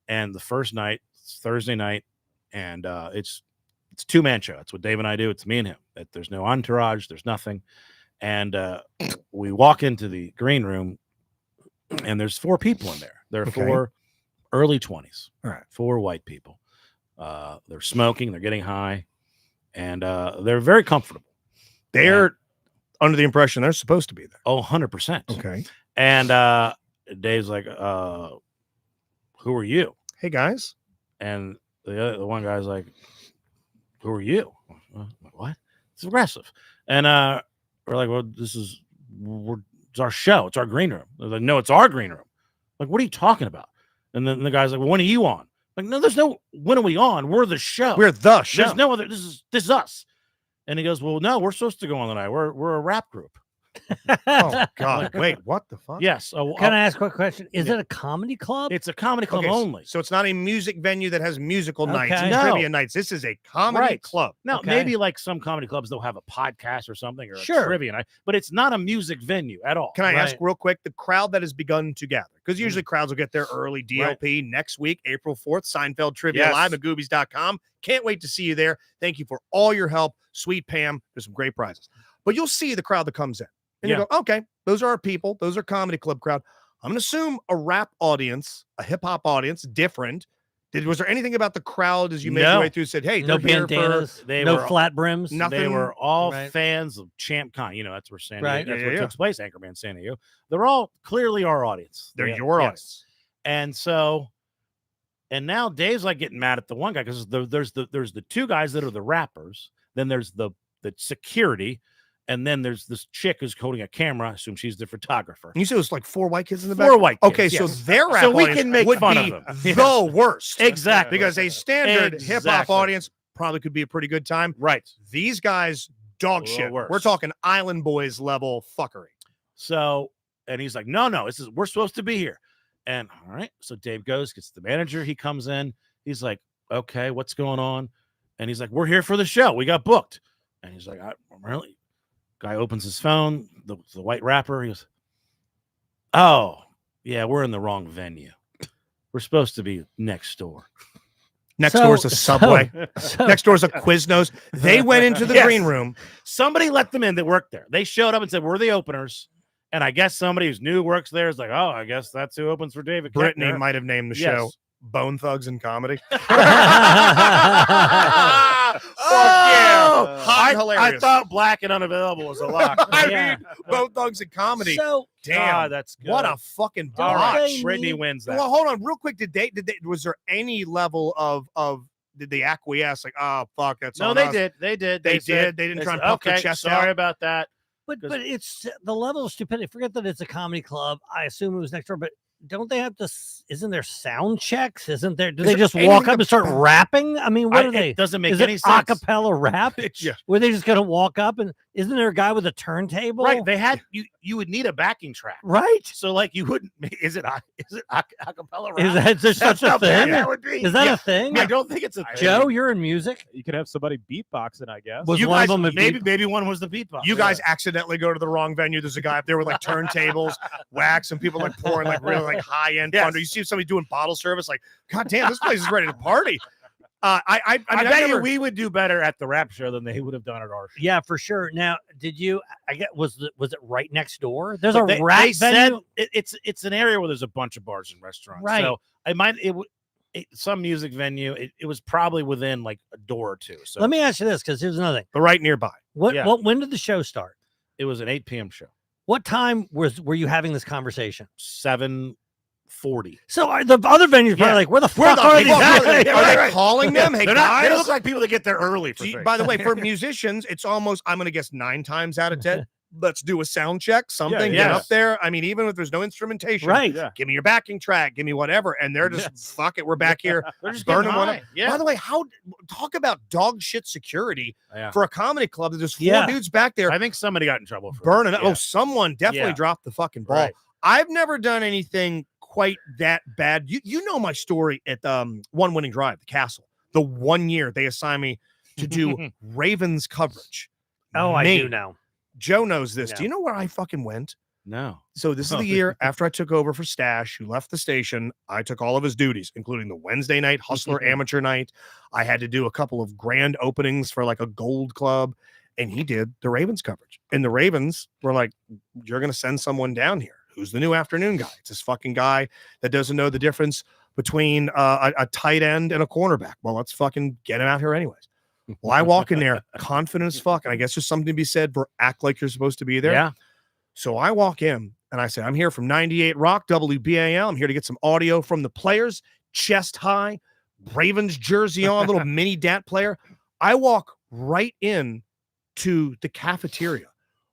D: and the first night, it's Thursday night, and it's a 2-man show. It's what Dave and I do. It's me and him. There's no entourage. There's nothing, and we walk into the green room, and there's 4 people in there. There are
A: Okay.
D: 4 early 20s,
A: All right.
D: 4 white people. They're smoking. They're getting high, and they're very comfortable.
A: They're under the impression they're supposed to be there.
D: Oh, 100%.
A: Okay.
D: And Dave's like, who are you?
A: Hey guys.
D: And the one guy's like, who are you? I'm like, what? It's aggressive. And we're like, well, it's our show. It's our green room. They're like, no, it's our green room. Like, what are you talking about? And then the guy's like, well, when are you on? Like, no, there's no when are we on? We're the show.
A: We're the show.
D: There's no other. This is us. And he goes, well, no, we're supposed to go on tonight. We're a rap group.
A: Oh God! Wait, what the fuck?
D: Yes.
B: Can I ask a quick question? Is it a comedy club?
D: It's a comedy club
A: Okay,
D: only.
A: So it's not a music venue that has musical nights
B: Okay.
A: and
D: No.
A: trivia nights. This is a comedy
D: Right.
A: club.
D: Now,
B: Okay.
D: maybe like some comedy clubs, they'll have a podcast or something or
B: Sure.
D: a trivia night, but it's not a music venue at all.
A: Can I ask
B: Right.
A: real quick the crowd that has begun to gather? Because usually crowds will get there early. DLP next week, April 4th, Seinfeld Trivia
D: Yes.
A: Live at Goobies.com. Can't wait to see you there. Thank you for all your help. Sweet Pam. There's some great prizes. But you'll see the crowd that comes in. And you go, okay, those are our people. Those are comedy club crowd. I'm going to assume a rap audience, a hip hop audience, different. Was there anything about the crowd as you made your
D: No.
A: way through said, hey,
B: no
A: they're here for
B: bandanas,
D: They
B: no
D: were-
B: flat brims.
A: nothing?
D: They were all
B: Right.
D: fans of Champ Con. You know, that's where San Diego,
B: Right.
D: that's
A: Yeah,
D: where
A: yeah,
D: it takes place, Anchorman San Diego. They're all clearly our audience.
A: They're
D: They-
A: your
D: yes.
A: audience.
D: And so, and now Dave's like getting mad at the one guy because there's the two guys that are the rappers. Then there's the security, and then there's this chick who's holding a camera. I assume she's the photographer.
A: And you said it was like 4 white kids in the back?
D: Four white kids.
A: Okay, so
D: yes.
A: their rap
D: So we
A: audience
D: can make
A: would
D: fun
A: be
D: of them.
A: the worst.
D: Exactly.
A: Because a standard hip hop
D: Exactly.
A: audience probably could be a pretty good time.
D: Right.
A: These guys, dog
D: A little
A: shit.
D: worse.
A: We're talking Island Boys level fuckery.
D: So, and he's like, no, we're supposed to be here. And all right. So Dave goes, gets the manager. He comes in. He's like, okay, what's going on? And he's like, we're here for the show. We got booked. And he's like, really? Guy opens his phone, the white rapper. He goes, oh, yeah, we're in the wrong venue. We're supposed to be next door.
A: Next
B: So-
A: door's a Subway.
B: So-
A: Next door's a Quiznos. They went into the
D: Yes.
A: green room.
D: Somebody let them in that worked there. They showed up and said, we're the openers. And I guess somebody who's new works there is like, oh, I guess that's who opens for David
A: Brittany
D: Koechner.
A: might have named the
D: Yes.
A: show Bone Thugs and Comedy.
D: Oh,
A: Hot and hilarious.
D: I thought black and unavailable was a lock.
A: I
B: Yeah.
A: mean, Bone Thugs and Comedy.
B: So
A: Damn,
D: God, that's good.
A: what a fucking
B: Don't
D: all
A: botch.
D: right.
B: they
D: Brittany
B: need-
D: wins that.
A: Well, hold on, real quick. Did they? Was there any level of did they acquiesce? Like, oh fuck, that's
D: No,
A: on
D: they
A: us?
D: did. They did.
A: They
D: said-
A: did. They didn't
D: they
A: try and
D: said,
A: puff their
D: okay,
A: chest
D: sorry
A: out.
D: about that.
B: But
D: 'Cause-
B: it's the level of stupidity. Forget that it's a comedy club. I assume it was next door, but don't they have to? Isn't there sound checks? Isn't there? Do
A: Is
B: they
A: there
B: just walk
A: anything
B: up and start
A: about-
B: rapping? I mean, what are
D: It
B: they?
D: doesn't make
B: Is
D: any
B: it
D: sense.
B: acapella rap?
A: Yeah.
B: Were they just gonna walk up and isn't there a guy with a turntable?
D: Right. They had you would need a backing track.
B: Right.
D: So like you wouldn't is it acapella rap?
B: Is that there's
D: That's
B: such a
D: how bad
B: thing?
D: that would be.
B: Is that
D: Yeah.
B: a thing?
D: I don't think it's a thing.
B: Joe, you're in music.
C: You could have somebody beatboxing, I guess.
B: Was
A: You
B: one
A: guys-
B: of them a
D: maybe one was the beatbox.
A: You guys accidentally go to the wrong venue. There's a guy up there with like turntables, wax, and people like pouring like really like high end
D: Yes.
A: thunder. You see somebody doing bottle service, like, God damn, this place is ready to party. I
D: I
A: mean,
D: bet you
A: never-
D: we would do better at the rap show than they would have done at our show.
B: Yeah, for sure. Now, did you? I get was it right next door? There's
D: But
B: a rap
D: they said
B: venue.
D: it's an area where there's a bunch of bars and restaurants.
B: Right.
D: So some music venue. It was probably within like a door or two. So
B: Let me ask you this, because here's another thing.
A: but right nearby.
D: Yeah.
B: When did the show start?
D: it was an 8 p.m. show.
B: What time were you having this conversation?
D: 7:40.
B: So are the other venues probably
D: Yeah.
B: like, where the
A: Where
B: fuck
A: the
B: are these
A: fuck
B: guys?
A: are they? Are they calling them? Hey,
D: They don't
A: guys.
D: look like people that get there early. For
A: Do you-
D: things.
A: by the way, for musicians, it's almost, I'm going to guess 9 times out of 10. Let's do a sound check, something, get
D: yes.
A: up there. I mean, even if there's no instrumentation,
B: Right.
C: Yeah.
A: give me your backing track, give me whatever. And they're just, fuck it, we're back here.
D: They're just
A: burning
D: getting
A: one
D: high.
A: up.
D: Yeah.
A: By the way, talk about dog shit security
D: Yeah.
A: for a comedy club. There's 4
B: Yeah.
A: dudes back there
D: I think somebody got in trouble for
A: burning
D: that.
A: up. Oh, someone definitely
D: Yeah.
A: dropped the fucking ball.
D: Right.
A: I've never done anything quite that bad. You know my story at One Winning Drive, the Castle. The 1 year they assigned me to do Ravens coverage.
B: Oh, I
A: Me.
B: do now.
A: Joe knows this.
B: No.
A: Do you know where I fucking went?
D: No.
A: So this is
D: Oh.
A: the year after I took over for Stash, who left the station. I took all of his duties, including the Wednesday night Hustler Amateur Night. I had to do a couple of grand openings for like a gold club, and he did the Ravens coverage. And the Ravens were like, you're going to send someone down here. Who's the new afternoon guy? It's this fucking guy that doesn't know the difference between a tight end and a cornerback. Well, let's fucking get him out here anyways. Well, I walk in there confident as fuck, and I guess there's something to be said for act like you're supposed to be there.
D: Yeah.
A: So I walk in and I say, I'm here from 98 Rock, WBAL. I'm here to get some audio from the players, chest high, Ravens jersey on, little mini dat player. I walk right in to the cafeteria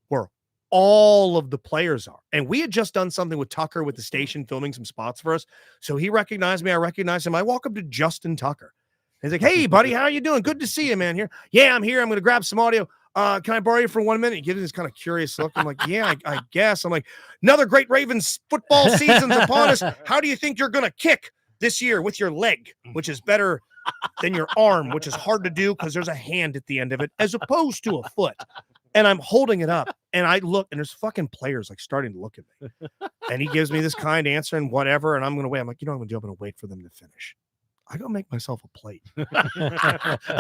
A: where all of the players are. And we had just done something with Tucker with the station filming some spots for us. So he recognized me. I recognized him. I walk up to Justin Tucker. He's like, hey, buddy, how you doing? Good to see you, man. Here. Yeah, I'm here. I'm going to grab some audio. can I borrow you for 1 minute? You get this kind of curious look. I'm like, yeah, I guess. I'm like, another great Ravens football season's upon us. How do you think you're going to kick this year with your leg, which is better than your arm, which is hard to do because there's a hand at the end of it, as opposed to a foot. And I'm holding it up, and I look, and there's fucking players like starting to look at me. And he gives me this kind answer and whatever, and I'm going to wait. I'm like, you know what I'm going to do? I'm going to wait for them to finish. I go make myself a plate.
D: A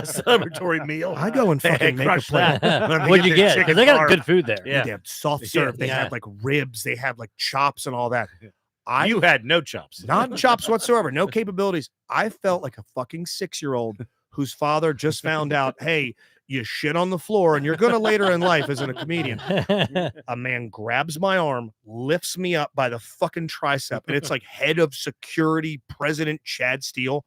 D: celebratory meal.
A: I go and fucking make a plate.
B: What'd you get? Because they got good food there.
A: They have soft serve. They have like ribs. They have like chops and all that.
D: You had no chops.
A: Not chops whatsoever. No capabilities. I felt like a fucking 6-year-old whose father just found out, hey, you shit on the floor and you're going to later in life as a comedian. A man grabs my arm, lifts me up by the fucking tricep, and it's like head of security President Chad Steele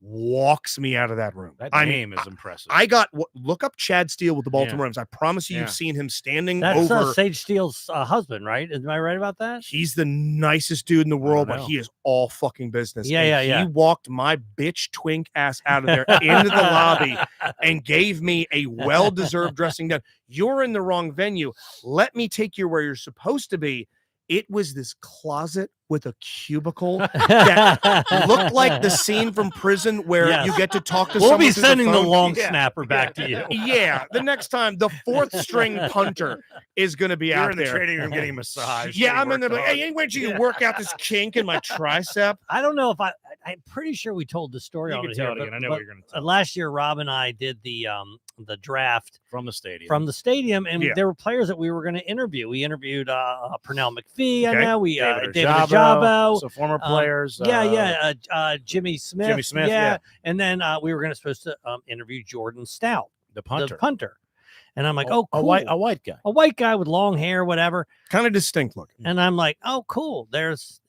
A: walks me out of that room.
D: That name is impressive.
A: I got look up Chad Steele with the Baltimore Ravens. I promise you, you've seen him standing
B: That's
A: over.
B: Sage Steele's husband, right? Am I right about that?
A: He's the nicest dude in the world, but he is all fucking business.
B: Yeah.
A: He walked my bitch twink ass out of there into the lobby and gave me a well-deserved dressing down. You're in the wrong venue. Let me take you where you're supposed to be. It was this closet with a cubicle that looked like the scene from prison where you get to talk to someone.
B: We'll be sending the
A: phone.
B: long snapper back to you.
A: Yeah, the next time the 4th string punter is going to be out
D: in
A: there.
D: the training room getting a massage.
A: Yeah, I'm in there like, hey, why don't you work out this kink in my tricep?
B: I don't know if I'm pretty sure we told the story
D: You
B: on
D: can
B: it
D: tell
B: here,
D: it again. I know what you're going to tell.
B: last year, Rob and I did the draft
D: From the stadium.
B: and there were players that we were going to interview. We interviewed Pernell McPhee.
A: Okay.
B: I know we
D: David
B: David
D: Ojabo,
B: Ojabo.
D: so former players.
B: Jimmy Smith.
D: Jimmy Smith, yeah.
B: And then we were supposed to interview Jordan Stout,
D: the punter.
B: the punter. And I'm like, oh, cool.
D: A white guy.
B: A white guy with long hair, whatever.
A: Kind of distinct looking.
B: And I'm like, oh, cool.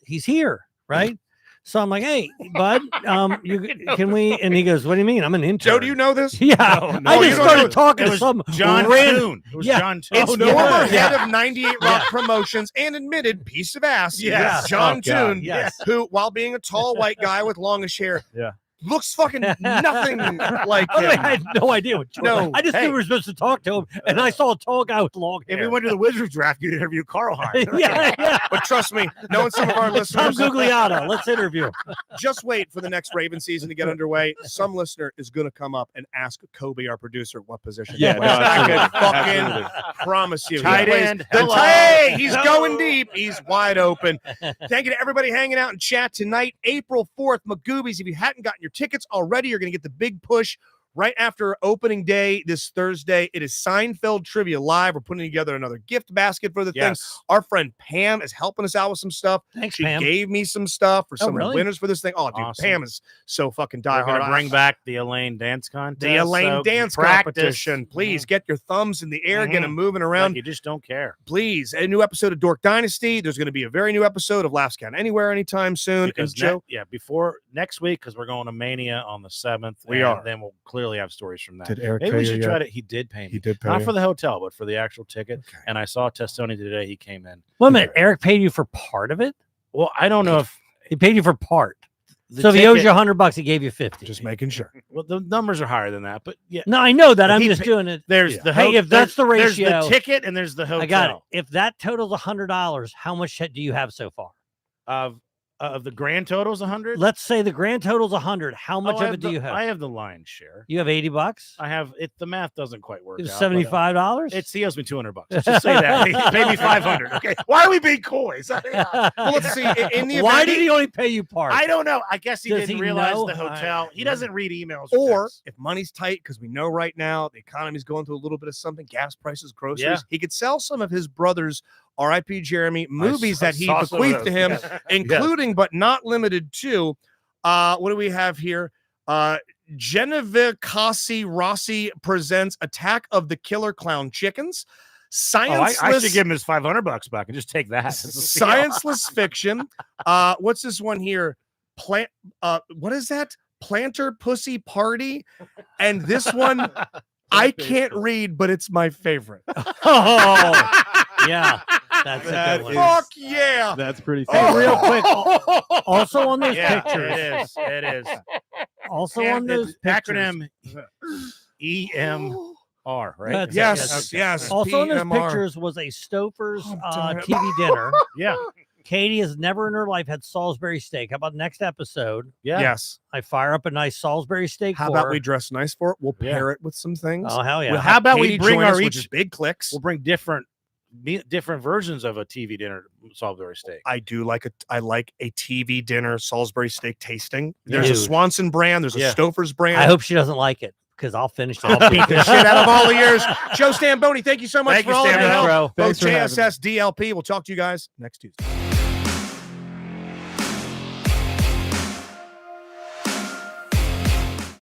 B: He's here, right? So I'm like, hey, bud, can we? And he goes, what do you mean? I'm an intern.
A: Joe, do you know this?
B: Yeah,
D: No,
B: I
A: you
B: just
A: don't
B: started
A: know.
B: talking
D: It
B: to
D: was
B: some
D: John
B: random.
D: Toon. It was
B: Yeah.
D: John Toon.
A: It's former head of 98 Rock Promotions and admitted piece of ass.
D: Yes.
A: John
D: Oh, God.
A: Toon,
B: Yes.
A: who, while being a tall white guy with longish hair, looks fucking nothing like
B: By the way, I
A: him.
B: had no idea what.
A: No,
B: I just knew we were supposed to talk to him, and I saw a tall guy with long hair.
D: If we went to the Wizards draft, you'd interview Carl Hines.
B: yeah.
A: But trust me, knowing some of our
B: Tom
A: listeners,
B: Gugliotta. Let's interview.
A: just wait for the next Raven season to get underway. Some listener is going to come up and ask Kobe, our producer, what position.
C: Yeah,
A: he plays.
C: no,
A: I can
C: absolutely.
A: fucking promise you. He
D: Tight
A: plays
D: end.
A: the
D: Hello.
A: hey, he's
B: Hello.
A: going deep. He's wide open. Thank you to everybody hanging out in chat tonight, April 4th. Magoobies, if you hadn't gotten your tickets already, you're going to get the big push right after opening day this Thursday. It is Seinfeld Trivia Live. We're putting together another gift basket for the thing. Our friend Pam is helping us out with some stuff.
B: Thanks,
A: She
B: Pam.
A: gave me some stuff for some of the
B: really?
A: winners for this thing. Oh, dude,
D: Awesome.
A: Pam is so fucking
D: We're
A: diehard.
D: going to bring back the Elaine dance contest.
A: the Elaine
D: so
A: dance
D: practice.
A: competition. Please get your thumbs in the air, get
D: Mhm.
A: them moving
D: Like
A: around.
D: you just don't care.
A: Please, a new episode of Dork Dynasty. There's going to be a very new episode of Laughs Count Anywhere anytime soon.
D: Because
A: And Joe,
D: before next week, because we're going to Mania on the 7th.
A: We
D: and
A: are.
D: Then we'll clearly have stories from that.
A: did Eric
D: Maybe
A: pay
D: we
A: you
D: should
A: yet?
D: try to. He did pay me.
A: He did pay
D: Not
A: you?
D: for the hotel, but for the actual ticket.
A: Okay.
D: And I saw Testoni today. He came in.
B: Wait a minute. Eric paid you for part of it.
D: Well, I don't know if
B: He paid you for part.
D: the
B: So if he owes
D: ticket-
B: you $100, he gave you 50.
A: Just making sure.
D: Well, the numbers are higher than that, but yeah.
B: No, I know that. I'm
D: He
B: just
D: pa-
B: doing it.
D: There's
A: Yeah.
D: the
B: Hey, if that's the
D: there's
B: ratio-
D: the ticket and there's the hotel.
B: I got it. If that totals $100, how much do you have so far?
D: Of the grand totals, 100.
B: Let's say the grand total's 100. How much of it do you have?
D: I have the lion's share.
B: You have $80.
D: I have it. The math doesn't quite work.
B: It's
D: out, but,
B: $75.
D: he owes me $200. Let's just say that. He paid me $500. Okay. Why are we being coy?
A: Well, let's see. In the
B: Why
A: event
B: did he only pay you part?
D: I don't know. I guess he
B: Does
D: didn't
B: he
D: realize
B: know?
D: the hotel. He doesn't read emails.
A: or
D: texts.
A: if money's tight, because we know right now the economy's going through a little bit of something, gas prices, groceries,
D: Yeah.
A: he could sell some of his brother's R.I.P. Jeremy movies
D: I
A: that he
D: saw some of
A: bequeathed to
D: those.
A: him,
D: Yes.
A: including but not limited to, what do we have here? Genevieve Cassi Rossi presents Attack of the Killer Clown Chickens.
D: Oh, I should
A: Scienceless,
D: give him his $500 back and just take that.
A: scienceless fiction. What's this one here? What is that? Planter Pussy Party. And this one, I can't read, but it's my favorite.
B: Oh, yeah. That's a
C: That
B: good one.
C: is-
A: Fuck yeah.
C: That's pretty
B: Hey,
C: funny.
B: real quick. Also on those
D: Yeah,
B: pictures.
D: it is. It is.
B: Also
D: And
B: on those
D: the
B: pictures.
D: acronym EM. right?
B: That's it,
A: Yes, yes.
B: Also in those
A: PMR.
B: pictures was a Stouffer's
A: I'm
B: TV dinner.
D: Yeah.
B: Katie has never in her life had Salisbury steak. How about next episode?
D: Yeah.
A: Yes.
B: I fire up a nice Salisbury steak.
A: How
B: for
A: about
B: her.
A: we dress nice for it? We'll
D: Yeah.
A: pair it with some things.
B: Oh hell yeah!
A: We'll
D: How
A: have
D: about we
A: Katie
D: bring
A: join
D: our
A: us, which is
D: each-
A: big clicks?
D: We'll bring different versions of a TV dinner Salisbury steak.
A: I like a TV dinner Salisbury steak tasting. There's a
B: Dude.
A: Swanson brand. There's a
D: Yeah.
A: Stouffer's brand.
B: I hope she doesn't like it because I'll finish it.
A: I'll beat the shit out of all of yours. Joe Stamboni, thank you so much Thank for you, all of your Stamboni. help.
C: Bro.
A: Both
C: Thanks for having me.
A: JSS, DLP. We'll talk to you guys next Tuesday.